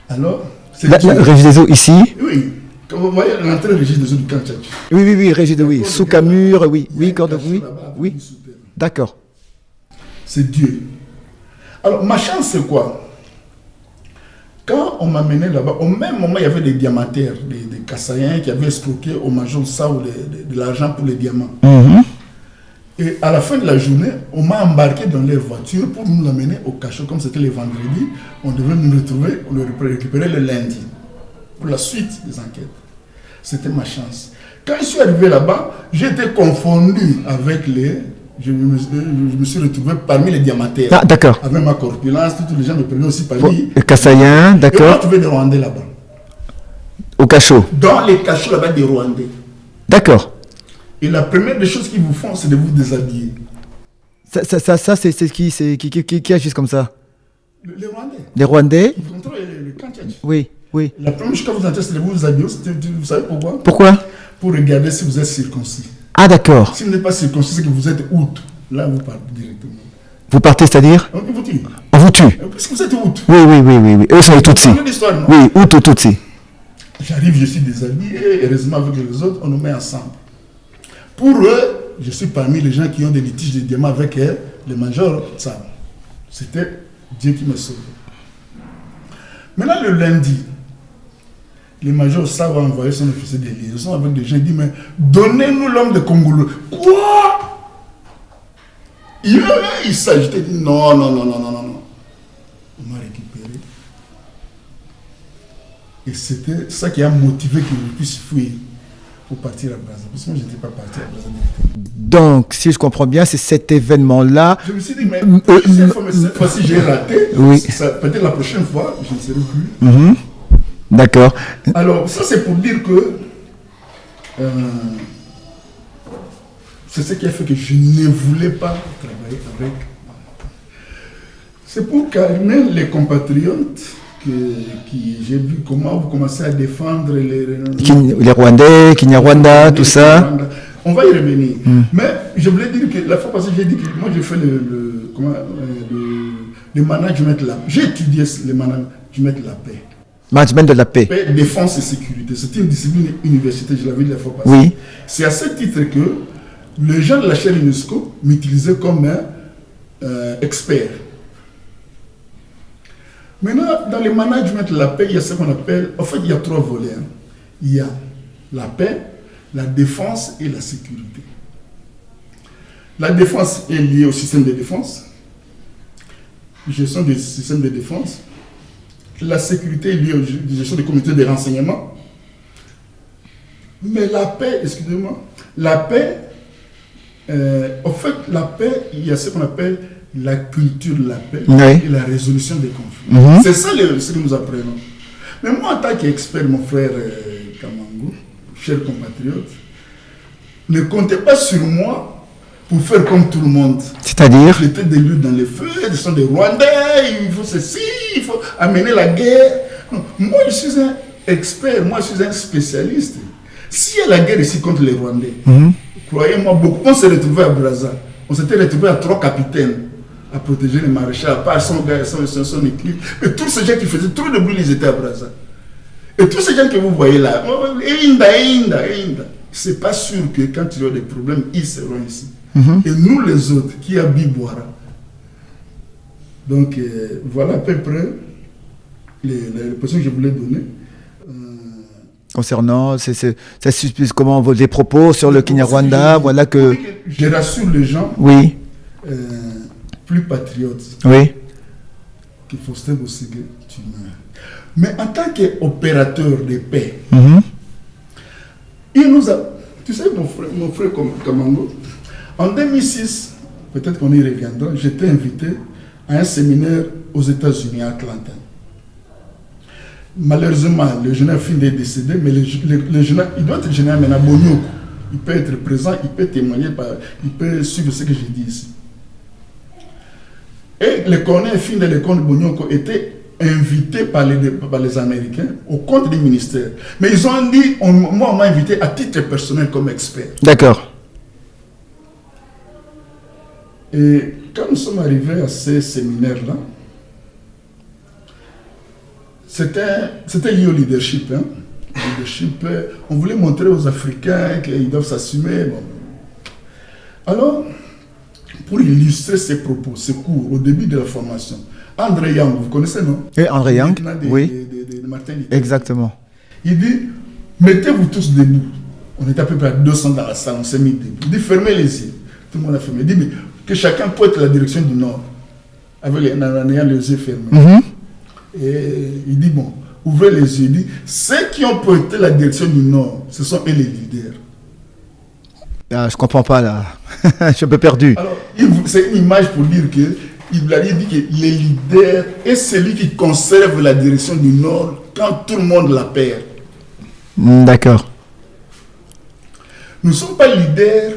Alors, c'est
la Régie des eaux ici?
Oui, comme vous voyez, l'entrée Régie des eaux du camp Tchatch.
Oui, Régie des eaux, oui. Sous Camur, oui, oui. D'accord.
C'est Dieu. Alors, ma chance, c'est quoi? Quand on m'a mené là-bas, au même moment, il y avait des diamantaires, des Kassaïens qui avaient escroqué au major Sao de l'argent pour les diamants. Et à la fin de la journée, on m'a embarqué dans leur voiture pour nous l'amener au cachot. Comme c'était le vendredi, on devait nous retrouver, on le récupérer le lundi pour la suite des enquêtes. C'était ma chance. Quand je suis arrivé là-bas, j'ai été confondu avec les... Je me suis retrouvé parmi les diamantaires.
Ah, d'accord.
Avec ma corpulence, tous les gens me prenaient aussi parmi...
Les Kassaïens, d'accord.
Et on a trouvé des Rwandais là-bas.
Au cachot?
Dans les cachots là-bas, des Rwandais.
D'accord.
Et la première des choses qu'ils vous font, c'est de vous déshabiller.
Ça c'est qui agissent comme ça?
Les Rwandais.
Les Rwandais?
Ils contrôlent le camp Tchatch.
Oui.
La première chose que vous entrez, c'est de vous habiller. Vous savez pourquoi?
Pourquoi?
Pour regarder si vous êtes circoncis.
Ah, d'accord.
Si vous n'êtes pas circoncis, c'est que vous êtes out. Là, vous partez directement.
Vous partez, c'est-à-dire?
On vous tue.
On vous tue?
Parce que vous êtes out.
Oui. Eux sont les Tutsis. Oui, out ou Tutsis.
J'arrive, je suis déshabillé. Heureusement, avec les autres, on nous met ensemble. Pour eux, je suis parmi les gens qui ont des litiges de diamants avec le major Sam. C'était Dieu qui m'a sauvé. Maintenant, le lundi, le major Sam a envoyé son officier de liaison avec des gens. Il dit, mais donnez-nous l'homme de Congolo. Quoi? Il s'agitait, il dit, non. On m'a récupéré. Et c'était ça qui a motivé que je puisse fuir pour partir à Brazzaville. Parce que moi, je n'étais pas parti à Brazzaville.
Donc, si je comprends bien, c'est cet événement-là.
Je me suis dit, mais cette fois-ci, j'ai raté.
Oui.
Peut-être la prochaine fois, je ne serai plus.
D'accord.
Alors, ça, c'est pour dire que c'est ce qui a fait que je ne voulais pas travailler avec. C'est pour calmer les compatriotes qui j'ai vu comment vous commencez à défendre
les Rwandais, Kinyarwanda, tout ça.
On va y revenir. Mais je voulais dire que la fois passée, j'ai dit que moi j'ai fait le management de la paix. J'ai étudié le management de la paix.
Management de la paix.
Paix, défense et sécurité. C'était une discipline universitaire, je l'avais dit la fois passée.
Oui.
C'est à ce titre que les gens de la chaîne UNESCO m'utilisaient comme un expert. Maintenant, dans le management de la paix, il y a ce qu'on appelle, en fait, il y a 3 volets. Il y a la paix, la défense et la sécurité. La défense est liée au système de défense, gestion du système de défense. La sécurité est liée à la gestion des comités de renseignement. Mais la paix, excusez-moi, la paix, en fait, la paix, il y a ce qu'on appelle la culture de la paix et la résolution des conflits. C'est ça ce que nous apprenons. Mais moi, en tant qu'expert, mon frère Kamango, cher compatriote, ne comptez pas sur moi pour faire comme tout le monde.
C'est-à-dire?
J'étais des luttes dans les feux, ce sont des Rwandais, il faut ceci, il faut amener la guerre. Non, moi, je suis un expert, moi, je suis un spécialiste. S'il y a la guerre ici contre les Rwandais, croyez-moi, beaucoup, on s'est retrouvés à Brazza. On s'était retrouvés à 3 capitaines à protéger les maréchals, pas son équipe. Mais tous ces gens qui faisaient trop de bruit, ils étaient à Brazza. Et tous ces gens que vous voyez là, c'est pas sûr que quand il y a des problèmes, ils seront ici. Et nous les autres, qui habitent Boara. Donc voilà à peu près les positions que je voulais donner.
Concernant comment des propos sur le Kinyarwanda, voilà que...
Je rassure les gens
Oui.
Plus patriotes
Oui.
que Faustin Bosségué, tu meurs. Mais en tant qu'opérateur de paix, il nous a... Tu sais, mon frère Kamango, en 2006, peut-être qu'on y reviendra, j'étais invité à un séminaire aux États-Unis, à Atlanta. Malheureusement, le général Finde est décédé, mais le général, il doit être général maintenant, Bonyoko. Il peut être présent, il peut témoigner, il peut suivre ce que je dis ici. Et le colonel Finde et le colonel Bonyoko étaient invités par les Américains au compte du ministère. Mais ils ont dit, moi on m'a invité à titre personnel comme expert.
D'accord.
Et quand nous sommes arrivés à ces séminaires-là, c'était lié au leadership. On voulait montrer aux Africains qu'ils doivent s'assumer. Bon. Alors, pour illustrer ces propos, ces cours, au début de la formation, André Yang, vous connaissez, non?
Et André Yang, oui.
De Martin Luther.
Exactement.
Il dit, mettez-vous tous debout. On était à peu près à 200 dans la salle, on s'est mis debout. Il dit, fermez les yeux. Tout le monde a fermé. Il dit, mais que chacun pointe la direction du nord, en ayant les yeux fermés. Et il dit, bon, ouvrez les yeux. Il dit, ceux qui ont pointé la direction du nord, ce sont eux les leaders.
Ah, je comprends pas là. Je suis un peu perdu.
Alors, c'est une image pour dire que il dit que les leaders est celui qui conserve la direction du nord quand tout le monde la perd.
D'accord.
Nous ne sommes pas leaders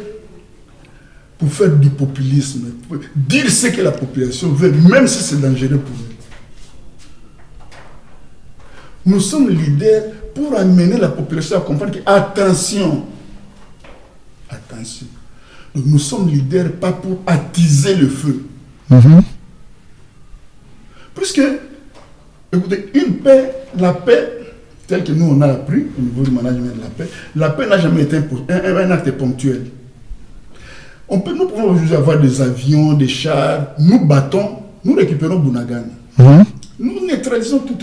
pour faire du populisme, pour dire ce que la population veut, même si c'est dangereux pour eux. Nous sommes leaders pour amener la population à comprendre que, attention, donc nous sommes leaders pas pour attiser le feu. Puisque, écoutez, la paix, telle que nous on a appris au niveau du management de la paix n'a jamais été un acte ponctuel. Nous pouvons aujourd'hui avoir des avions, des chars, nous battons, nous récupérons Bunagana. Nous neutralisons tout.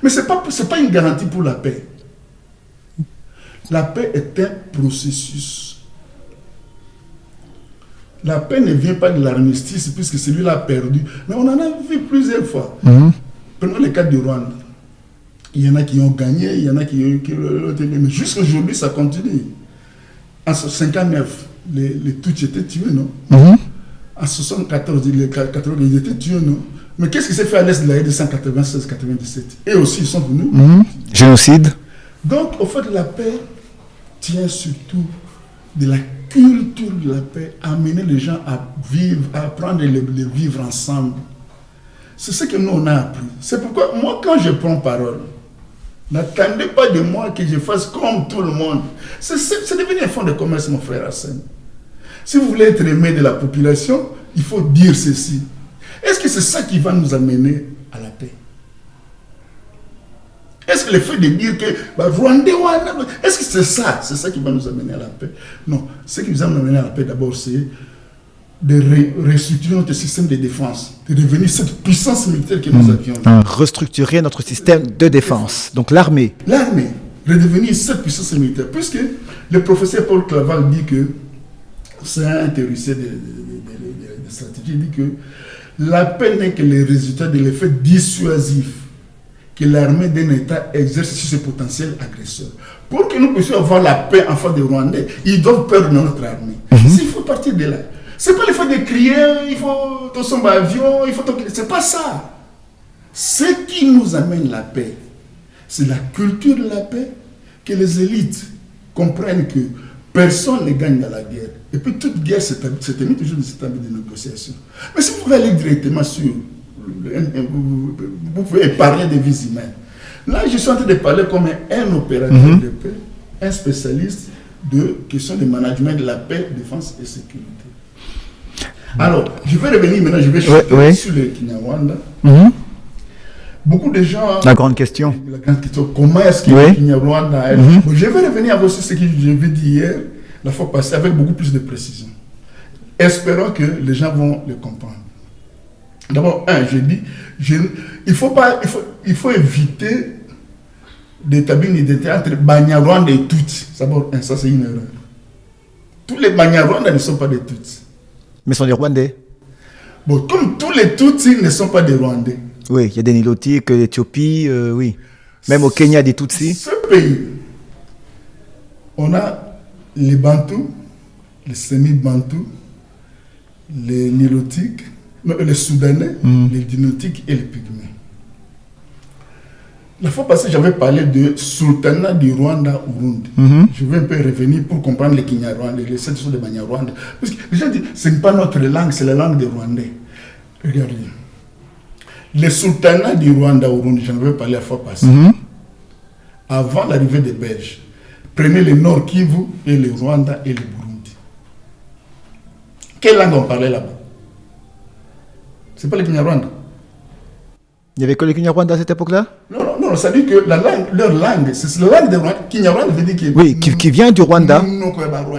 Mais ce n'est pas une garantie pour la paix. La paix est un processus. La paix ne vient pas de l'armistice puisque celui-là a perdu. Mais on en a vu plusieurs fois. Prenons le cas du Rwanda. Il y en a qui ont gagné, il y en a qui ont... Mais jusqu'à aujourd'hui, ça continue. En 1959, les Tutsis étaient tués, non? En 1974, ils étaient tués, non? Mais qu'est-ce qui s'est fait à l'est de la guerre de 1996-97? Et aussi, ils sont venus.
Génocide.
Donc, au fait, la paix tient surtout de la culture de la paix, amener les gens à vivre, à apprendre à vivre ensemble. C'est ce que nous, on a appris. C'est pourquoi, moi, quand je prends parole, n'attendez pas de moi que je fasse comme tout le monde. C'est devenu un fonds de commerce, mon frère Hassan. Si vous voulez être aimé de la population, il faut dire ceci. Est-ce que c'est ça qui va nous amener à la paix? Est-ce que le fait de dire que Rwandais, est-ce que c'est ça qui va nous amener à la paix? Non, ce qui va nous amener à la paix d'abord, c'est de restructurer notre système de défense, de devenir cette puissance militaire que nous avions.
Restructurer notre système de défense, donc l'armée.
L'armée, redevenir cette puissance militaire, puisque le professeur Paul Claval dit que, c'est un théoricien de stratégie, il dit que la paix n'est que le résultat de l'effet dissuasif que l'armée d'un État exerce sur ses potentiels agresseurs. Pour que nous puissions avoir la paix en face des Rwandais, ils doivent perdre notre armée. Il faut partir de là. Ce n'est pas le fait de crier, il faut ton son avion, il faut ton... C'est pas ça. Ce qui nous amène la paix, c'est la culture de la paix, que les élites comprennent que personne ne gagne dans la guerre. Et puis toute guerre se termine toujours dans cette table de négociation. Mais si vous pouvez aller directement sur... Vous pouvez épargner des vies humaines. Là, je suis en train de parler comme un opérateur de paix, un spécialiste de questions de management de la paix, défense et sécurité. Alors, je vais revenir maintenant, je vais chuter sur le Kinyarwanda. Beaucoup de gens...
La grande question.
grande question. Comment est-ce que le Kinyarwanda est... Bon, je vais revenir aussi ce que je vais dire hier, la fois passée, avec beaucoup plus de précision. Espérons que les gens vont le comprendre. D'abord, je dis, il faut éviter d'établir une identité entre Banyarwanda et Tutsi. D'abord, ça c'est une erreur. Tous les Banyarwanda ne sont pas des Tutsis.
Mais sont des Rwandais.
Bon, comme tous les Tutsis ne sont pas des Rwandais.
Oui, il y a des Nilotiques, l'Éthiopie, oui. Même au Kenya, des Tutsis.
Ce pays, on a les Bantous, les semi-Bantous, les Nilotiques, les Soudanais, les Dinotiques et les Pygmées. La fois passée, j'avais parlé de sultanat du Rwanda-Urundi. Je vais un peu revenir pour comprendre les Kinyarwanda, les sept choses de Banyarwanda. Parce que les gens disent, ce n'est pas notre langue, c'est la langue des Rwandais. Regardez. Les sultanats du Rwanda-Urundi, j'en avais parlé la fois passée. Avant l'arrivée des Belges, prenez le Nord Kivu et le Rwanda et le Burundi. Quelle langue on parlait là-bas? C'est pas le Kinyarwanda.
Il n'y avait que le Kinyarwanda à cette époque-là?
Non, ça dit que leur langue, c'est la langue de Rwanda. Kinyarwanda veut dire que...
Oui, qui vient du Rwanda.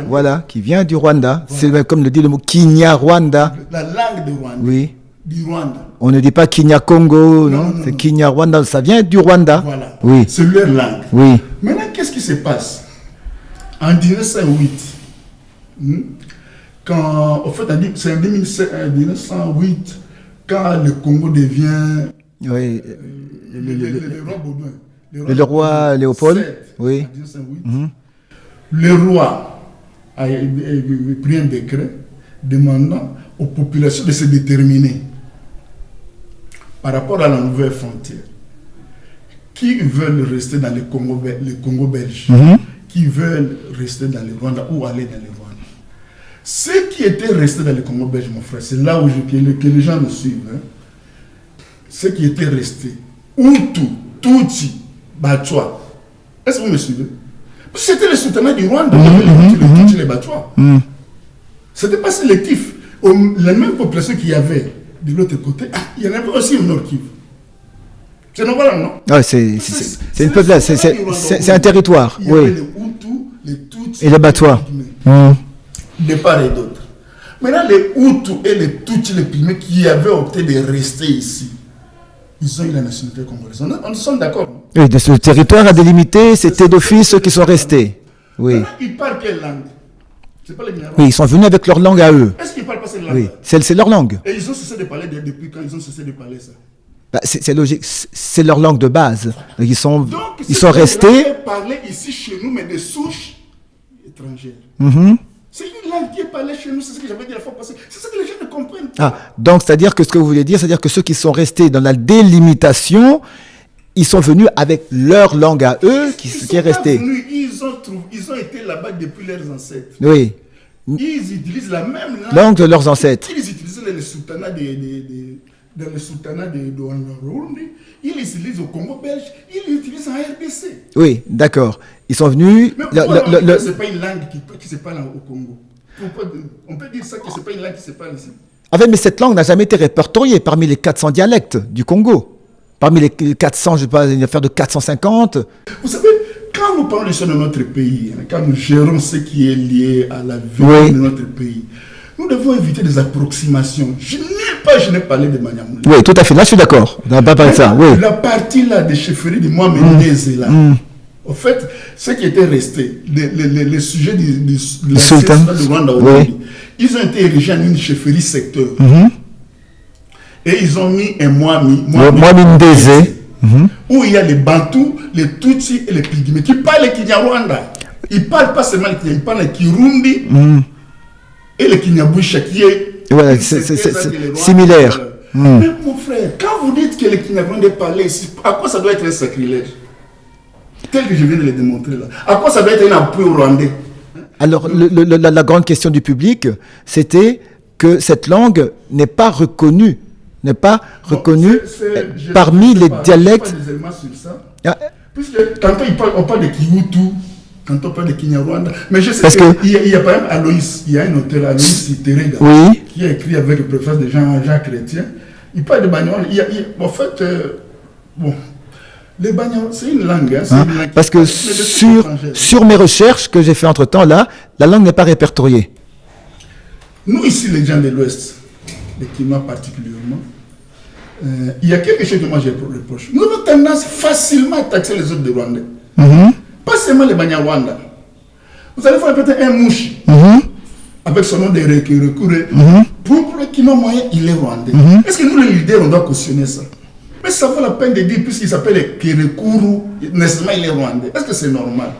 Voilà, qui vient du Rwanda. Voilà. C'est comme le dit le mot Kinyarwanda.
La langue de Rwanda.
Oui.
Du Rwanda.
On ne dit pas Kinya-Congo, non, c'est Kinyarwanda, ça vient du Rwanda.
Voilà,
oui.
C'est leur langue.
Oui.
Maintenant, qu'est-ce qui se passe? En 1908, quand, en fait, c'est en 1908, quand le Congo devient...
Oui.
Le roi Baudouin.
Le roi Léopold.
7,
oui.
En 1908, le roi a pris un décret demandant aux populations de se déterminer par rapport à la nouvelle frontière. Qui veulent rester dans le Congo belge, qui veulent rester dans le Rwanda ou aller dans le Rwanda. Ceux qui étaient restés dans le Congo belge, mon frère, c'est là où que les gens me suivent. Ceux qui étaient restés, Hutu, Tutsi, Batwa. Est-ce que vous me suivez? C'était le sultanat du Rwanda, les Tutsi et les Batwa. C'était pas sélectif. La même population qu'il y avait de l'autre côté, il y en avait aussi au Nord Kivu. C'est normal, non?
Ah, c'est une population, c'est un territoire.
Il y avait les Hutus, les Tutsis
et les Batwa.
De part et d'autre. Maintenant, les Hutus et les Tutsis, les Pygmées qui avaient opté de rester ici, ils ont eu la nationalité congolaise. On sommes d'accord?
Oui, de ce territoire à délimiter, c'était d'office ceux qui sont restés. Oui.
Maintenant, ils parlent quelle langue? C'est pas les Kinyarwanda.
Oui, ils sont venus avec leur langue à eux.
Est-ce qu'ils ne parlent pas cette langue?
Oui, c'est leur langue.
Et ils ont cessé de parler depuis quand ils ont cessé de parler ça?
Bah, c'est logique, c'est leur langue de base. Ils sont
Donc,
restés.
Parler ici chez nous, mais de souches étrangères. C'est une langue qui est parlée chez nous, c'est ce que j'avais dit la fois passée. C'est ce que les gens ne comprennent pas.
Ah, donc, c'est-à-dire que ce que vous voulez dire, c'est-à-dire que ceux qui sont restés dans la délimitation, ils sont venus avec leur langue à eux, qui est restée.
Ils ont été là-bas depuis leurs ancêtres.
Oui.
Ils utilisent la même
langue de leurs ancêtres.
Ils utilisent le sultanat dans le sultanat de Rwanda, ils l'utilisent au Congo belge, ils l'utilisent en RDC.
Oui, d'accord. Ils sont venus...
Mais pourquoi ce n'est pas une langue qui se parle au Congo? On peut dire ça que ce n'est pas une langue qui se parle ici.
En fait, mais cette langue n'a jamais été répertoriée parmi les 400 dialectes du Congo. Parmi les 400, je ne sais pas, une affaire de 450.
Vous savez, quand nous parlons de notre pays, quand nous gérons ce qui est lié à la vie de notre pays, nous devons éviter des approximations. Nulle part je n'ai parlé de Maniamouli.
Oui, tout à fait. Là, je suis d'accord. On n'a pas parlé de ça. Oui.
La partie là des chefferies de Mohamed là. En fait, ce qui était resté, les sujets de la
sultan
de Rwanda, ils ont été érigés en une chefferie secteur. Et ils ont mis un Mohamed où il y a les Bantous, les Tutsis et les Pygmées qui parlent le Kinyarwanda. Ils ne parlent pas seulement le Kinyarwanda, ils parlent le Kirundi et le Kinyabusha qui est
similaire.
Mais mon frère, quand vous dites que le Kinyarwanda parlait ici, à quoi ça doit être un sacrilège? Tel que je viens de le démontrer là. À quoi ça doit être un appui au Rwandais?
Alors, la grande question du public, c'était que cette langue n'est pas reconnue. Parmi les dialectes.
Puisque tantôt on parle de Kihutu, quand on parle de Kinyarwanda, mais je sais qu'il y a par exemple Aloïs, il y a un auteur, Aloïs Terega, qui a écrit avec le préface de Jean Chrétien, il parle de Banyarwanda. En fait, Les Banyarwanda, c'est une langue. Hein, c'est une langue
parce que sur mes recherches que j'ai fait entre-temps, là, la langue n'est pas répertoriée.
Nous, ici, les gens de l'Ouest, les Kinois particulièrement, il y a quelque chose que moi j'ai reproché. Nous avons tendance facilement à taxer les autres de Rwandais. Pas seulement les Banyarwanda. Vous allez faire peut-être un mouchi avec son nom de recours. Pour le Kinois moyen, il est Rwandais. Est-ce que nous, les leaders, on doit cautionner ça? Mais ça vaut la peine de dire, puisqu'il s'appelle Kerekuru, nécessairement il est Rwandais. Est-ce que c'est normal?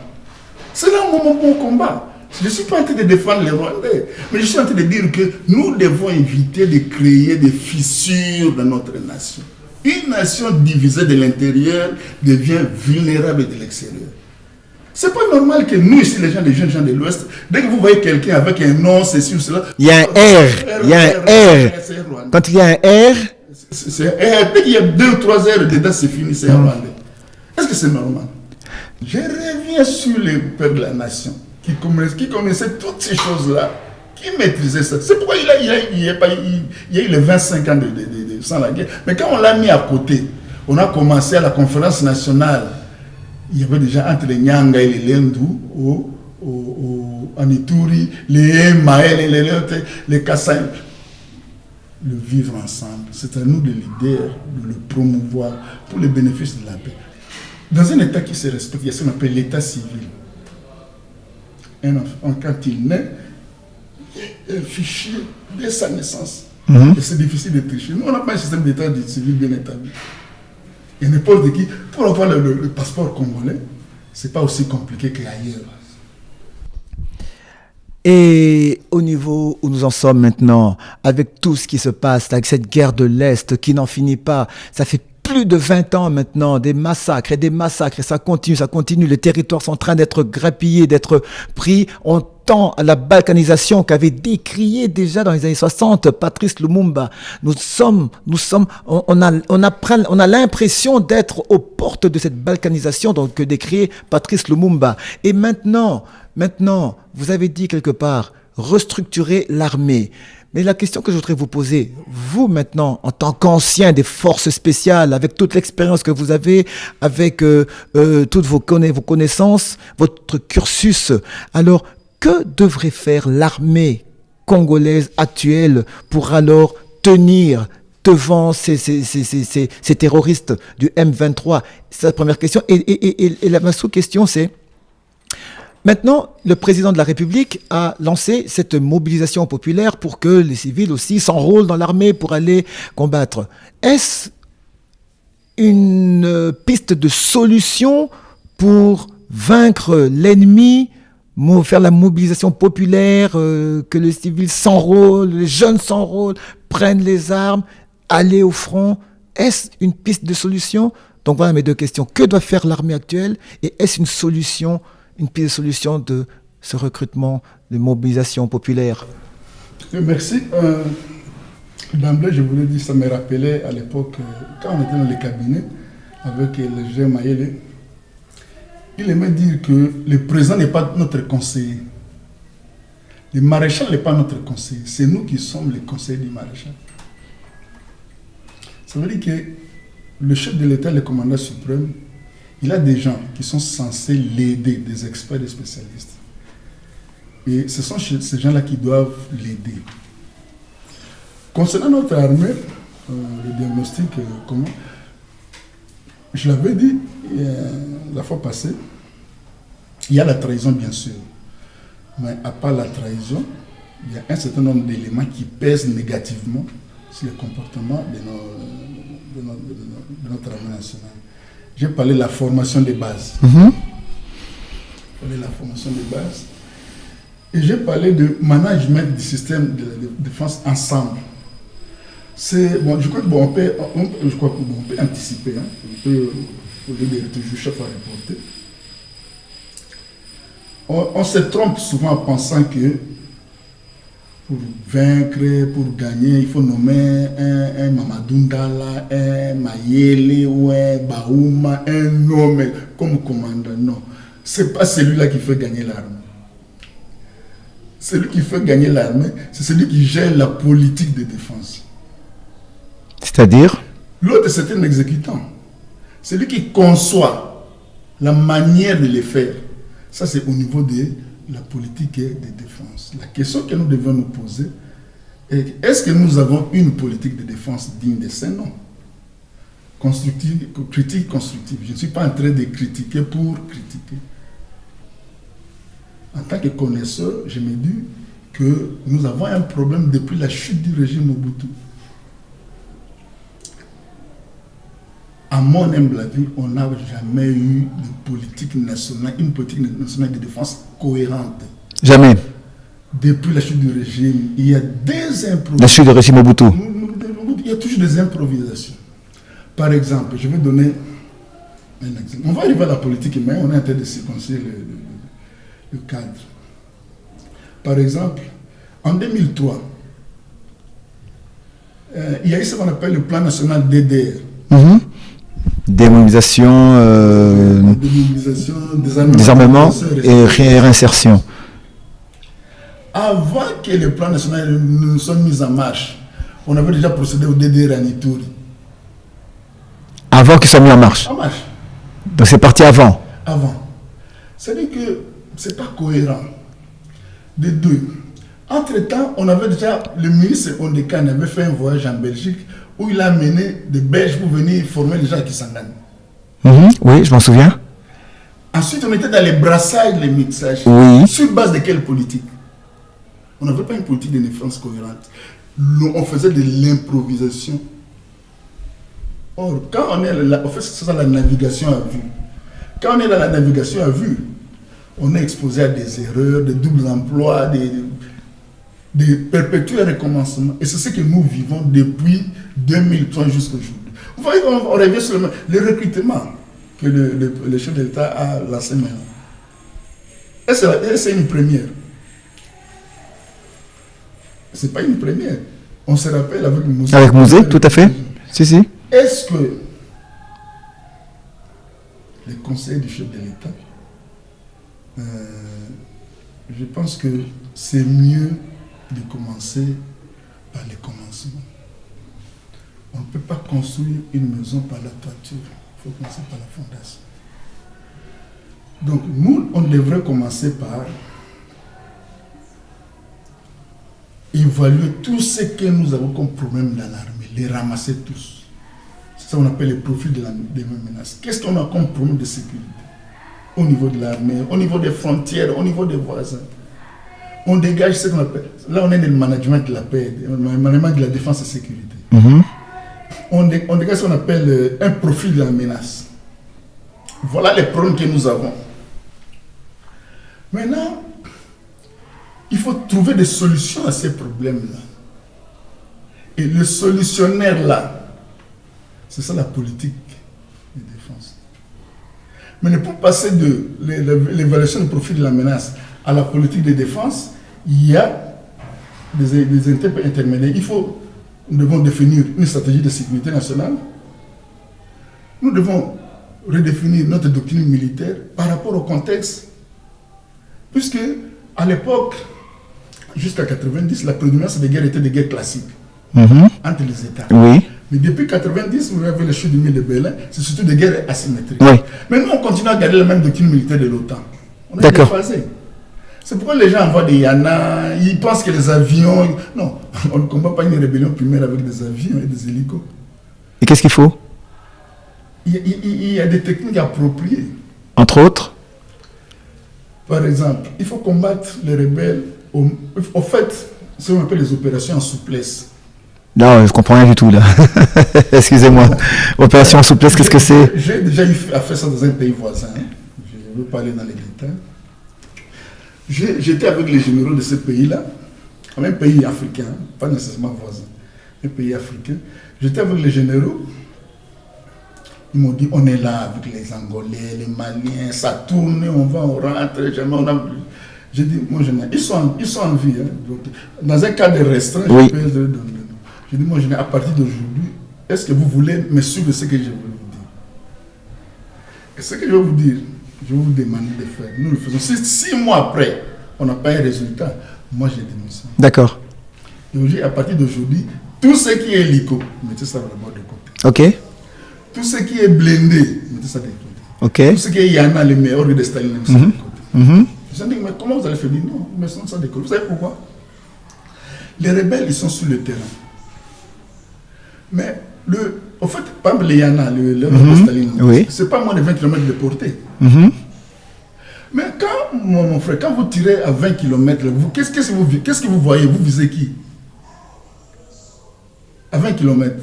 C'est là mon bon combat. Je ne suis pas en train de défendre les Rwandais, mais je suis en train de dire que nous devons éviter de créer des fissures dans notre nation. Une nation divisée de l'intérieur devient vulnérable de l'extérieur. C'est pas normal que nous, ici, les jeunes gens de l'Ouest, dès que vous voyez quelqu'un avec un nom, ceci ou cela...
Il y a un R, il y a un R. Quand il y a un R...
Dès qu'il y a 2 ou 3 heures dedans, c'est fini, c'est un Rwandais. Est-ce que c'est normal? Je reviens sur les pères de la nation, qui connaissaient toutes ces choses-là, qui maîtrisaient ça. C'est pourquoi il y a eu les 25 ans sans la guerre. Mais quand on l'a mis à côté, on a commencé à la conférence nationale. Il y avait déjà entre les Nyanga et les Lendu, en Ituri, les Maël, les Kassai. Le vivre ensemble, c'est à nous, les leaders, de le promouvoir pour le bénéfice de la paix. Dans un État qui se respecte, il y a ce qu'on appelle l'État civil. Un enfant, quand il naît, il y a un fichier dès sa naissance. Et c'est difficile de tricher. Nous, on n'a pas un système d'État civil bien établi. Et n'importe qui, pour avoir le passeport congolais, c'est pas aussi compliqué qu'ailleurs.
Et au niveau où nous en sommes maintenant, avec tout ce qui se passe, avec cette guerre de l'Est qui n'en finit pas, ça fait plus de 20 ans maintenant, des massacres, et ça continue, les territoires sont en train d'être grappillés, d'être pris. On tend à la balkanisation qu'avait décrié déjà dans les années 60 Patrice Lumumba. On a l'impression d'être aux portes de cette balkanisation que décrit Patrice Lumumba. Et maintenant, vous avez dit quelque part, restructurer l'armée. Mais la question que je voudrais vous poser, vous maintenant, en tant qu'ancien des forces spéciales, avec toute l'expérience que vous avez, avec toutes vos connaissances, votre cursus, alors que devrait faire l'armée congolaise actuelle pour alors tenir devant ces terroristes du M23? C'est la première question. Et ma sous-question, c'est... Maintenant, le président de la République a lancé cette mobilisation populaire pour que les civils aussi s'enrôlent dans l'armée pour aller combattre. Est-ce une piste de solution pour vaincre l'ennemi, faire la mobilisation populaire, que les civils s'enrôlent, les jeunes s'enrôlent, prennent les armes, aller au front? Est-ce une piste de solution? Donc voilà mes deux questions. Que doit faire l'armée actuelle et est-ce une piste de solution de ce recrutement, de mobilisation populaire?
Merci. D'emblée, je voulais dire, ça me rappelait à l'époque, quand on était dans les cabinets avec le général Mayele, il aimait dire que le président n'est pas notre conseiller. Le maréchal n'est pas notre conseiller. C'est nous qui sommes les conseillers du maréchal. Ça veut dire que le chef de l'État, le commandant suprême, il a des gens qui sont censés l'aider, des experts, des spécialistes. Et ce sont ces gens-là qui doivent l'aider. Concernant notre armée, le diagnostic, comment je l'avais dit la fois passée, il y a la trahison bien sûr. Mais à part la trahison, il y a un certain nombre d'éléments qui pèsent négativement sur le comportement de notre armée nationale. J'ai parlé de la formation des bases. La formation des bases. Et j'ai parlé de management du système de défense ensemble. Bon, je crois qu'on peut anticiper. Hein. On peut, au lieu d'être toujours chef à reporter. On se trompe souvent en pensant que pour vaincre, pour gagner, il faut nommer un Mamadou Ndala, un Mayele ou un Baouma, un homme comme commandant. Non, ce n'est pas celui-là qui fait gagner l'armée. Celui qui fait gagner l'armée, c'est celui qui gère la politique de défense.
C'est-à-dire?
L'autre, c'est un exécutant. Celui qui conçoit la manière de les faire. Ça, c'est au niveau de la politique de défense. La question que nous devons nous poser est, est-ce que nous avons une politique de défense digne de ce nom? Constructive, critique constructive. Je ne suis pas en train de critiquer pour critiquer. En tant que connaisseur, je me dis que nous avons un problème depuis la chute du régime Mobutu. À mon humble avis, on n'a jamais eu de politique nationale, une politique nationale de défense cohérente.
Jamais.
Depuis la chute du régime, il y a des improvisations.
La chute du régime Mobutu.
Il y a toujours des improvisations. Par exemple, je vais donner un exemple. On va arriver à la politique, mais on est en train de circoncire le cadre. Par exemple, en 2003, il y a eu ce qu'on appelle le plan national DDR.
Démobilisation, désarmement et réinsertion.
Avant que le plan national ne soit mis en marche, on avait déjà procédé au DDR à Ituri.
Avant qu'il soit mis en marche.
En marche.
Donc c'est parti avant.
Avant. C'est-à-dire que ce n'est pas cohérent. De deux. Entre-temps, on avait déjà, le ministre Ondekan avait fait un voyage en Belgique où il a amené des Belges pour venir former les gens qui s'engagent.
Oui, je m'en souviens.
Ensuite, on était dans les brassages, les mixages.
Oui.
Sur base de quelle politique? On n'avait pas une politique de défense cohérente. On faisait de l'improvisation. Or, quand on est là, en fait, c'est ça la navigation à vue. Quand on est dans la navigation à vue, on est exposé à des erreurs, des doubles emplois, des perpétuels recommencements. Et c'est ce que nous vivons depuis 2003 jusqu'à aujourd'hui. Vous voyez, on revient sur le recrutement que le chef de l'État a lancé maintenant. Et c'est une première. Ce n'est pas une première. On se rappelle avec Mouzé.
Avec Mouzé, tout à fait. Si, si.
Est-ce que les conseils du chef de l'État, je pense que c'est mieux de commencer par les commencements. On ne peut pas construire une maison par la toiture. Il faut commencer par la fondation. Donc nous, on devrait commencer par évaluer tout ce que nous avons comme problème dans l'armée, les ramasser tous. C'est ça qu'on appelle les profils des menaces. Qu'est-ce qu'on a comme problème de sécurité au niveau de l'armée, au niveau des frontières, au niveau des voisins? On dégage ce qu'on appelle... Là, on est dans le management de la paix, le management de la défense et sécurité. On dégage ce qu'on appelle un profil de la menace. Voilà les problèmes que nous avons. Maintenant, il faut trouver des solutions à ces problèmes-là. Et le solutionnaire là, c'est ça la politique de défense. Mais pour passer de l'évaluation du profil de la menace à la politique de défense, il y a des étapes intermédiaires. Nous devons définir une stratégie de sécurité nationale. Nous devons redéfinir notre doctrine militaire par rapport au contexte. Puisque, à l'époque, jusqu'à 90, la prédominance des guerres était des guerres classiques entre les États.
Oui.
Mais depuis 90, vous avez le chute du mur de Berlin, c'est surtout des guerres asymétriques.
Oui.
Mais nous, on continue à garder la même doctrine militaire de l'OTAN. On est
D'accord.
déphasé. C'est pourquoi les gens envoient des Yana, ils pensent que les avions... Non, on ne combat pas une rébellion primaire avec des avions et des hélicos.
Et qu'est-ce qu'il faut?
Il y a des techniques appropriées.
Entre autres?
Par exemple, il faut combattre les rebelles au fait, ce qu'on appelle les opérations en souplesse.
Non, je comprends rien du tout là. Excusez-moi. Opération en souplesse, qu'est-ce que c'est?
J'ai déjà eu à faire ça dans un pays voisin. Je ne veux pas aller dans les détails. J'étais avec les généraux de ce pays-là, un pays africain, pas nécessairement voisin, un pays africain. J'étais avec les généraux. Ils m'ont dit, on est là avec les Angolais, les Maliens, ça tourne, on va, on rentre, jamais on a... J'ai dit, mon général, ils sont en vie. Hein, donc, dans un cadre restreint,
oui.
J'ai dit, mon général, à partir d'aujourd'hui, est-ce que vous voulez me suivre ce que je vais vous dire? Et ce que je vais vous dire, je vais vous demander de faire. Nous le faisons. Si 6 mois après, on n'a pas un résultat, moi j'ai démissionné.
D'accord.
Et aujourd'hui, à partir d'aujourd'hui, tout ce qui est hélico, mettez ça vraiment de côté.
Ok.
tout ce qui est blindé, mettez ça de côté.
Ok.
Tout ce qui est Yana, les meilleurs de Staline, mettez ça de côté. Ils ont dit, mais comment vous allez faire? Non, mais ça de côté. Vous savez pourquoi? Les rebelles, ils sont sur le terrain. Mais, en fait, par exemple, les Yana, le Staline,
oui.
c'est pas moins de 20 km de portée. Mais quand, mon frère, quand vous tirez à 20 km, qu'est-ce que vous voyez? Vous visez qui? À 20 km.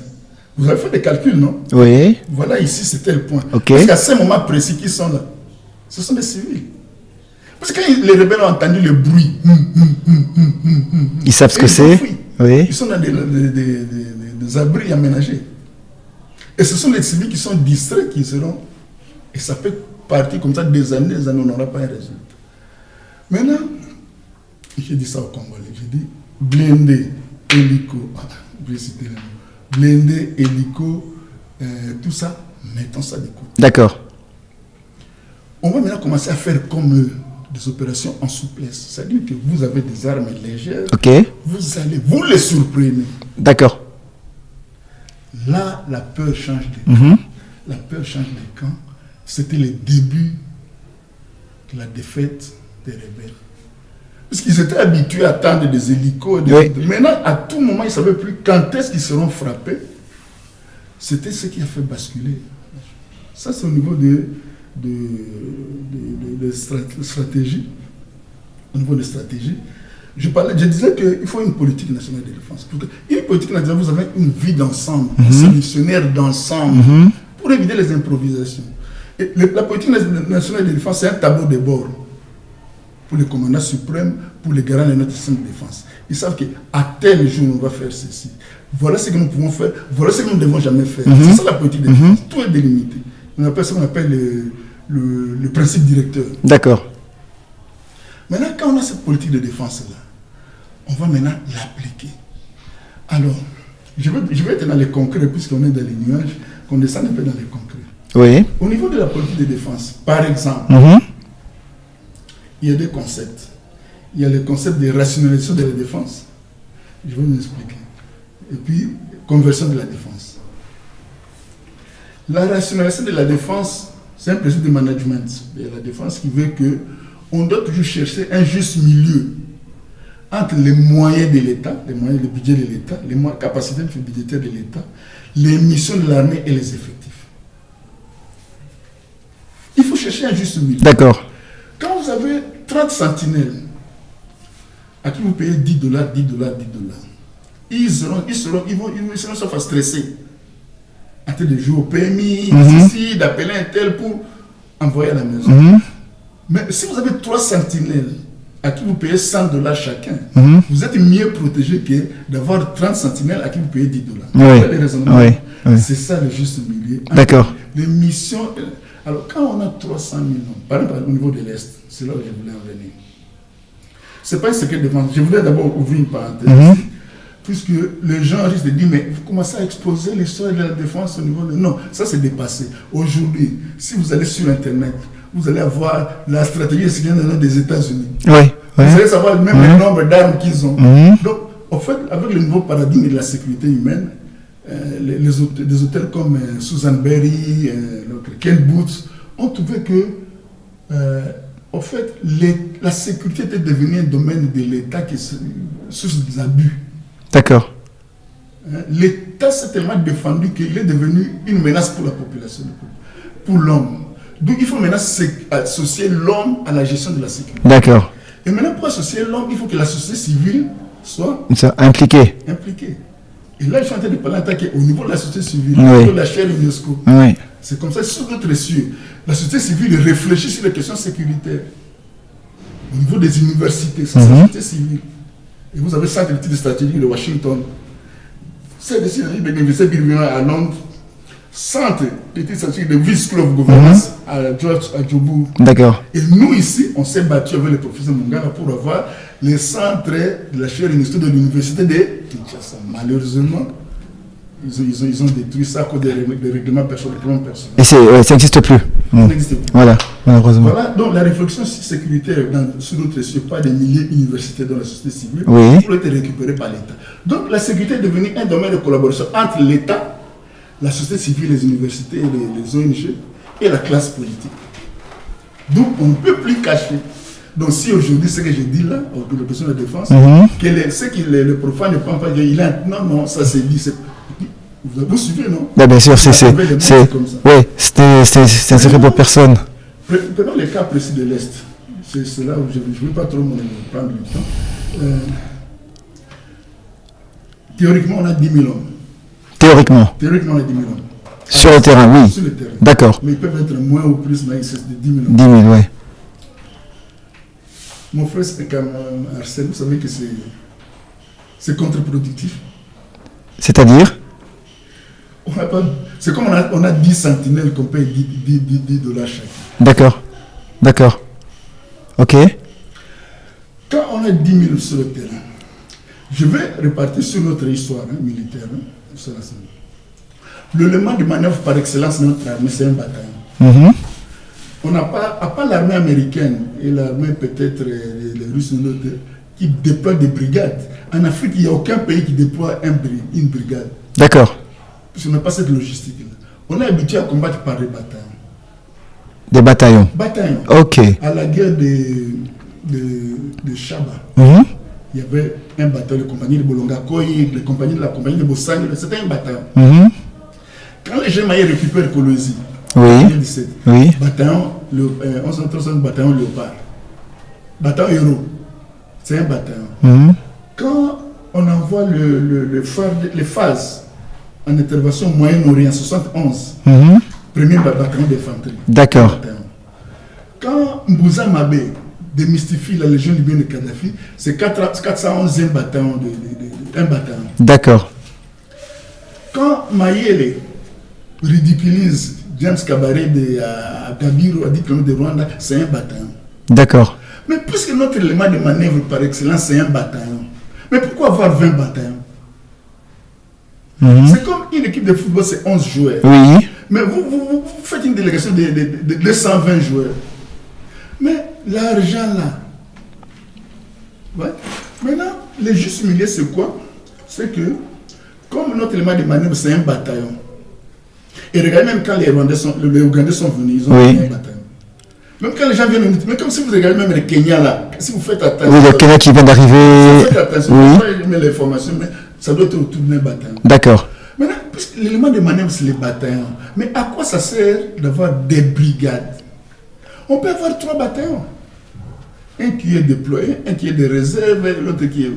Vous avez fait des calculs, non?
Oui.
Voilà, ici, c'était le point.
Okay.
Parce qu'à ces moments précis qui sont là, ce sont des civils. Parce que quand les rebelles ont entendu le bruit,
ils savent ce que c'est. Oui.
Ils sont dans des abris aménagés. Et ce sont les civils qui sont distraits qui seront. Et ça peut partir comme ça des années, on n'aura pas un résultat. Maintenant, j'ai dit ça au Congolais. J'ai dit blindé, hélico, blindé, hélico, tout ça, mettons ça de côté.
D'accord.
On va maintenant commencer à faire comme eux, des opérations en souplesse. C'est-à-dire que vous avez des armes légères, vous allez, vous les surprenez.
D'accord.
Là, la peur change de camp. La peur change de camp. C'était le début de la défaite des rebelles. Parce qu'ils étaient habitués à attendre des hélicos. Maintenant, à tout moment, ils ne savaient plus quand est-ce qu'ils seront frappés. C'était ce qui a fait basculer. Ça, c'est au niveau de stratégie. Au niveau de stratégie. Je disais qu'il faut une politique nationale de défense. Une politique nationale, vous avez une vie d'ensemble, un solutionnaire d'ensemble, pour éviter les improvisations. Et la politique nationale de défense, c'est un tableau de bord pour les commandants suprêmes, pour les garants de notre système de défense. Ils savent qu'à tel jour, on va faire ceci. Voilà ce que nous pouvons faire, voilà ce que nous ne devons jamais faire. C'est ça la politique de défense. Tout est délimité. On appelle ça qu'on appelle le principe directeur.
D'accord.
Maintenant, quand on a cette politique de défense-là, on va maintenant l'appliquer. Alors, je vais être dans les concrets, puisqu'on est dans les nuages, qu'on descende un peu dans les concrets.
Oui.
Au niveau de la politique de défense, par exemple, il y a des concepts. Il y a le concept de rationalisation de la défense. Je vais vous expliquer. Et puis, conversion de la défense. La rationalisation de la défense, c'est un principe de management de la défense qui veut que on doit toujours chercher un juste milieu entre les moyens de l'État, les moyens du budget de l'État, les capacités budgétaires de l'État, les missions de l'armée et les effectifs. Il faut chercher un juste milieu.
D'accord.
Quand vous avez 30 sentinelles, à qui vous payez $10, ils seront sauf à stresser. En train de jouer au PMI, d'appeler un tel pour envoyer à la maison. Mais si vous avez 3 sentinelles à qui vous payez $100 chacun, vous êtes mieux protégé que d'avoir 30 sentinelles à qui vous payez $10.
Oui.
C'est ça le juste milieu.
D'accord.
Les missions. Alors, quand on a 300 millions, par exemple au niveau de l'Est, c'est là où je voulais en venir. Ce n'est pas un secret de défense. Je voulais d'abord ouvrir une parenthèse. Puisque les gens risquent de dire, mais vous commencez à exposer l'histoire de la défense au niveau de... Non, ça c'est dépassé. Aujourd'hui, si vous allez sur Internet, vous allez avoir la stratégie de sécurité des États-Unis.
Oui.
Vous allez savoir même le nombre d'armes qu'ils ont. Donc, en fait, avec le nouveau paradigme de la sécurité humaine, des auteurs comme Susan Berry, Ken Booth, ont trouvé que, en fait, la sécurité était devenue un domaine de l'État qui est source des abus.
D'accord.
L'État s'est tellement défendu qu'il est devenu une menace pour la population, pour l'homme. Donc il faut maintenant associer l'homme à la gestion de la sécurité.
D'accord.
Et maintenant, pour associer l'homme, il faut que la société civile soit
impliquée.
Et là, je suis en train de parler en tant qu'au niveau de la société civile, au niveau de la chaire UNESCO. C'est comme ça, sur d'autres cieux, la société civile réfléchit sur les questions sécuritaires. Au niveau des universités, c'est la société civile. Et vous avez Centre d'études stratégiques de Washington, c'est de l'Université à Londres, Centre d'études stratégiques de Wills School of Governance à Djobourg.
D'accord.
Et nous ici, on s'est battu avec le professeur Mungara pour avoir les centres de la chaire UNESCO de l'Université de Kinshasa. Malheureusement, ils ont détruit ça à cause des règlements personnels.
Et ça n'existe plus.
Ça n'existe plus.
Voilà, malheureusement.
Voilà, donc la réflexion sécuritaire sur notre cieux, pas des milliers d'universités dans la société civile, pour être récupérée par l'État. Donc la sécurité est devenue un domaine de collaboration entre l'État, la société civile, les universités, les ONG et la classe politique. Donc on ne peut plus cacher. Donc si aujourd'hui, ce que je dis là, au de la défense, que ce que le profane ne prend pas, il a non, ça c'est dit, vous suivez, non?
Bien sûr, c'est un secret pour personne.
Prenons les cas précis de l'Est. C'est là où je ne veux pas trop prendre le temps. Théoriquement, on a 10 000 hommes. Théoriquement, on a 10 000 hommes.
Sur le terrain, oui.
Sur le terrain.
D'accord.
Mais ils peuvent être moins ou plus, mais c'est de 10 000 hommes.
10 000, oui.
Mon frère, c'est comme Arsène, vous savez que c'est contre-productif.
C'est-à-dire?
C'est comme on a 10 sentinelles qu'on paye 10 $ chaque.
D'accord. Ok.
Quand on a 10 000 sur le terrain, je vais repartir sur notre histoire militaire. L'élément de manœuvre par excellence de notre armée, c'est un bataillon. On n'a pas, à part l'armée américaine et l'armée peut-être les Russes qui déploient des brigades. En Afrique, il n'y a aucun pays qui déploie une brigade.
D'accord.
Parce qu'on n'a pas cette logistique-là. On est habitué à combattre par des bataillons.
Des bataillons.
Bataillons.
Ok.
À la guerre de Chaba, il y avait un bataillon, la compagnie de Bolongakoy, la compagnie de Bossang, c'était un bataillon. Quand les Gémaïs récupèrent Colosie, en 2017, bataillon, on s'entend un bataillon Léopard. Bataillon Héros, c'est un bataillon. Quand on envoie les phases en intervention Moyen-Orient 71, premier bataillon d'infanterie.
D'accord.
Quand Mbouza Mabé démystifie la légion libyenne de Kadhafi, c'est 411e bataillon un bataillon. D'accord. Quand Mayele ridiculise James Kabarebe à Gabiru à 10 km de Rwanda, c'est un bataillon. D'accord. Mais puisque notre élément de manœuvre par excellence, c'est un bataillon, mais pourquoi avoir 20 bataillons? C'est comme une équipe de football, c'est 11 joueurs. Oui. Mais vous faites une délégation de 220 joueurs. Mais l'argent là. Ouais. Maintenant, les juste milieu, c'est quoi? C'est que, comme notre élément de manœuvre, c'est un bataillon. Et regardez, même quand les Ougandais sont venus, ils ont un bataillon. Même quand les gens viennent, mais comme si vous regardez même les Kenyans là, si vous faites attention. Oui, le Kenya qui vient d'arriver. Faites attention, je mets l'information, mais ça doit être autour d'un bataillon. D'accord. Maintenant, l'élément de manœuvre, c'est les bataillons. Mais à quoi ça sert d'avoir des brigades? On peut avoir 3 bataillons. Un qui est déployé, un qui est de réserve, et l'autre qui est...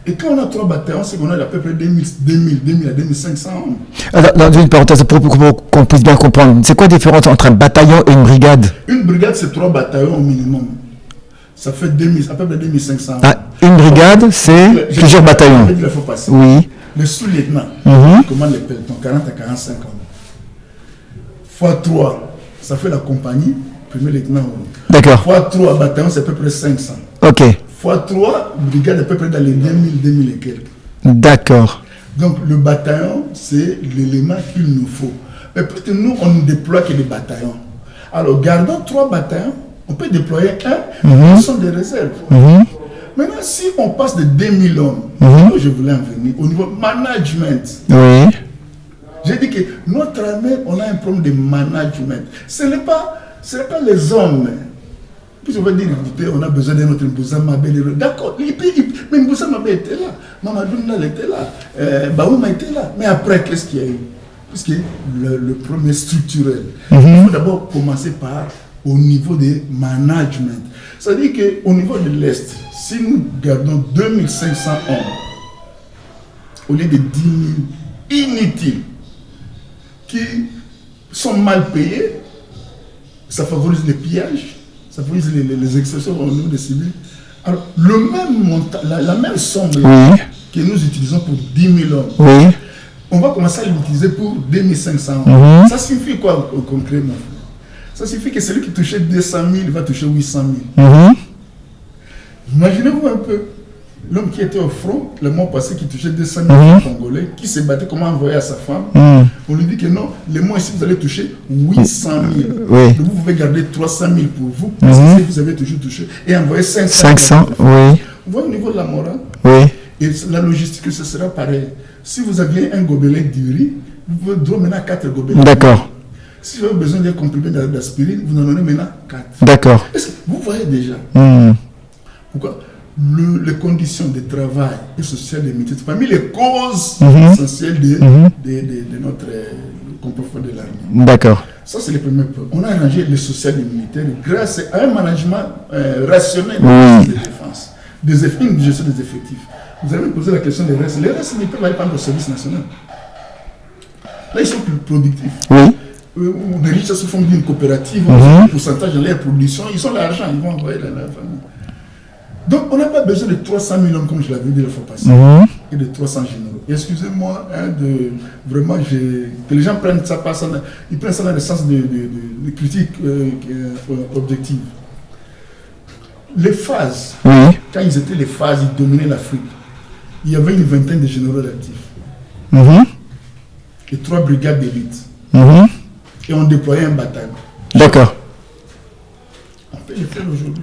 Et quand on a 3 bataillons, c'est qu'on a à peu près 2000 à 2500 hommes. Alors, dans une parenthèse, pour qu'on puisse bien comprendre, c'est quoi la différence entre un bataillon et une brigade? Une brigade, c'est 3 bataillons au minimum. Ça fait à peu près 2500 hommes. Ah, une brigade, c'est plusieurs bataillons. Il faut passer. Oui. Le sous-lieutenant, comment les pelotons, 40 à 45 hommes. Fois 3, ça fait la compagnie, premier lieutenant. D'accord. Fois 3 bataillons, c'est à peu près 500. Ok. Fois 3, brigade à peu près dans les 2000 et quelques. D'accord. Donc le bataillon, c'est l'élément qu'il nous faut. Mais puisque nous, on ne déploie que des bataillons. Alors, gardons 3 bataillons, on peut déployer un, ce sont des réserves. Maintenant, si on passe de 2000 hommes, je voulais en venir, au niveau management, j'ai dit que notre armée, on a un problème de management. Ce n'est pas les hommes. Puis je vais dire, on a besoin d'un autre Mbouza Mabé. D'accord, mais Mbouza Mabé était là, Mamadou Nal était là, Baouma était là. Mais après, qu'est-ce qu'il y a eu? Puisque le problème est structurel. Il faut d'abord commencer par au niveau des management. C'est-à-dire qu'au niveau de l'Est, si nous gardons 2500 hommes, au lieu de 10 000 inutiles, qui sont mal payés, ça favorise les pillages, ça favorise les exceptions au niveau des civils. Alors, le même montant, la même somme que nous utilisons pour 10 000 hommes, on va commencer à l'utiliser pour 2500 hommes. Ça signifie quoi concrètement? Ça signifie que celui qui touchait 200 000 va toucher 800 000. Imaginez-vous un peu l'homme qui était au front le mois passé, qui touchait 200 000 Congolais, qui se battait comment envoyer à sa femme. On lui dit que non, le mois ici vous allez toucher 800 000. Donc vous pouvez garder 300 000 pour vous, parce que vous avez toujours touché, et envoyer 500 000. Vous voyez au niveau de la morale? Et la logistique, ce sera pareil. Si vous aviez un gobelet du riz, vous donnez maintenant 4 gobelets.
D'accord.
Si vous avez besoin d'un comprimé d'aspirine, vous en donnez maintenant 4.
D'accord.
Vous voyez déjà pourquoi les conditions de travail et sociales des militaires, c'est parmi les causes essentielles de notre comportement de l'armée.
D'accord.
Ça, c'est le premier point. On a arrangé le social des militaires grâce à un management rationnel de défense, une gestion des effectifs. Vous avez posé la question des restes. Les restes militaires n'allaient pas au service national. Là, ils sont plus productifs.
Oui.
Les riches se font d'une coopérative, un pourcentage de leur production, ils ont l'argent, ils vont envoyer dans la famille. Donc, on n'a pas besoin de 300 millions, comme je l'avais dit la fois passée, et de 300 généraux. Excusez-moi, vraiment, que les gens prennent ça, ils prennent ça dans le sens de critique objective. Les phases, quand ils étaient les phases, ils dominaient l'Afrique. Il y avait une vingtaine de généraux actifs. Et 3 brigades d'élite. Et on déployait un bataillon.
D'accord.
On peut le faire aujourd'hui.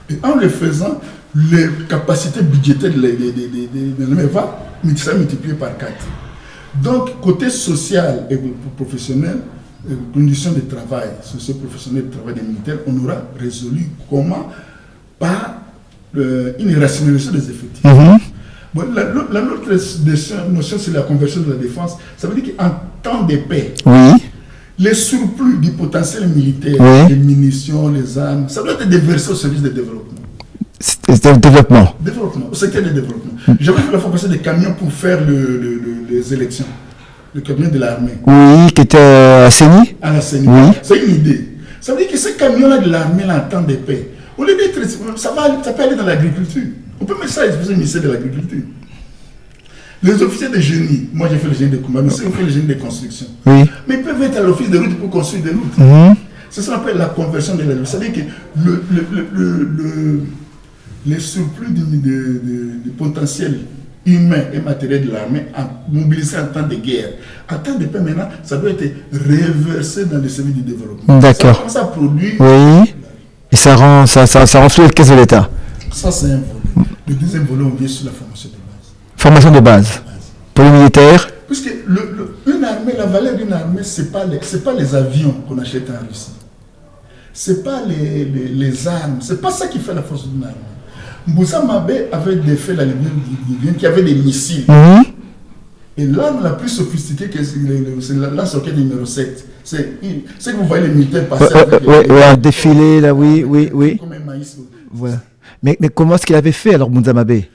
Et en le faisant, les capacités budgétaires de l'armée vont multiplier par 4. Donc, côté social et professionnel, conditions de travail, socio-professionnel, de travail des militaires, on aura résolu comment par une rationalisation des effectifs. Bon, l'autre notion, c'est la conversion de la défense. Ça veut dire qu'en temps de paix, les surplus du potentiel militaire, les munitions, les armes, ça doit être déversé au service de développement. Développement, au secteur de développement. J'avais fait la formation des camions pour faire les élections. Le camion de l'armée.
Oui, qui était à Séni.
À la Séni. C'est une idée. Ça veut dire que ces camions-là de l'armée, en temps de paix, au lieu d'être, ça peut aller dans l'agriculture. On peut mettre ça à le ministère de l'Agriculture. Les officiers de génie, moi j'ai fait le génie de combat, mais c'est fait le génie de construction. Mais ils peuvent être à l'office de route pour construire des routes. C'est ce qu'on appelle la conversion de la route. C'est-à-dire que les surplus du potentiel humain et matériel de l'armée mobilisé en temps de guerre. En temps de paix maintenant, ça doit être reversé dans le service du développement.
D'accord.
Ça commence à produire.
Et ça renfloue les caisses de l'État.
Ça, c'est un volet. Le deuxième volet, on vient sur la formation de base.
Formation de base. Pour les militaires.
Puisque une armée, la valeur d'une armée, ce n'est pas les avions qu'on achète en Russie. Ce n'est pas les armes. Ce n'est pas ça qui fait la force d'une armée. Moussa Mabé avait défait la Libye qui avait des missiles. Et l'arme la plus sophistiquée, c'est la lance-roquette numéro 7. C'est que vous voyez les militaires passer avec
un défilé, là, oui.
Comme un maïs.
Voilà. Mais comment est-ce qu'il avait fait alors, Moussa Mabé?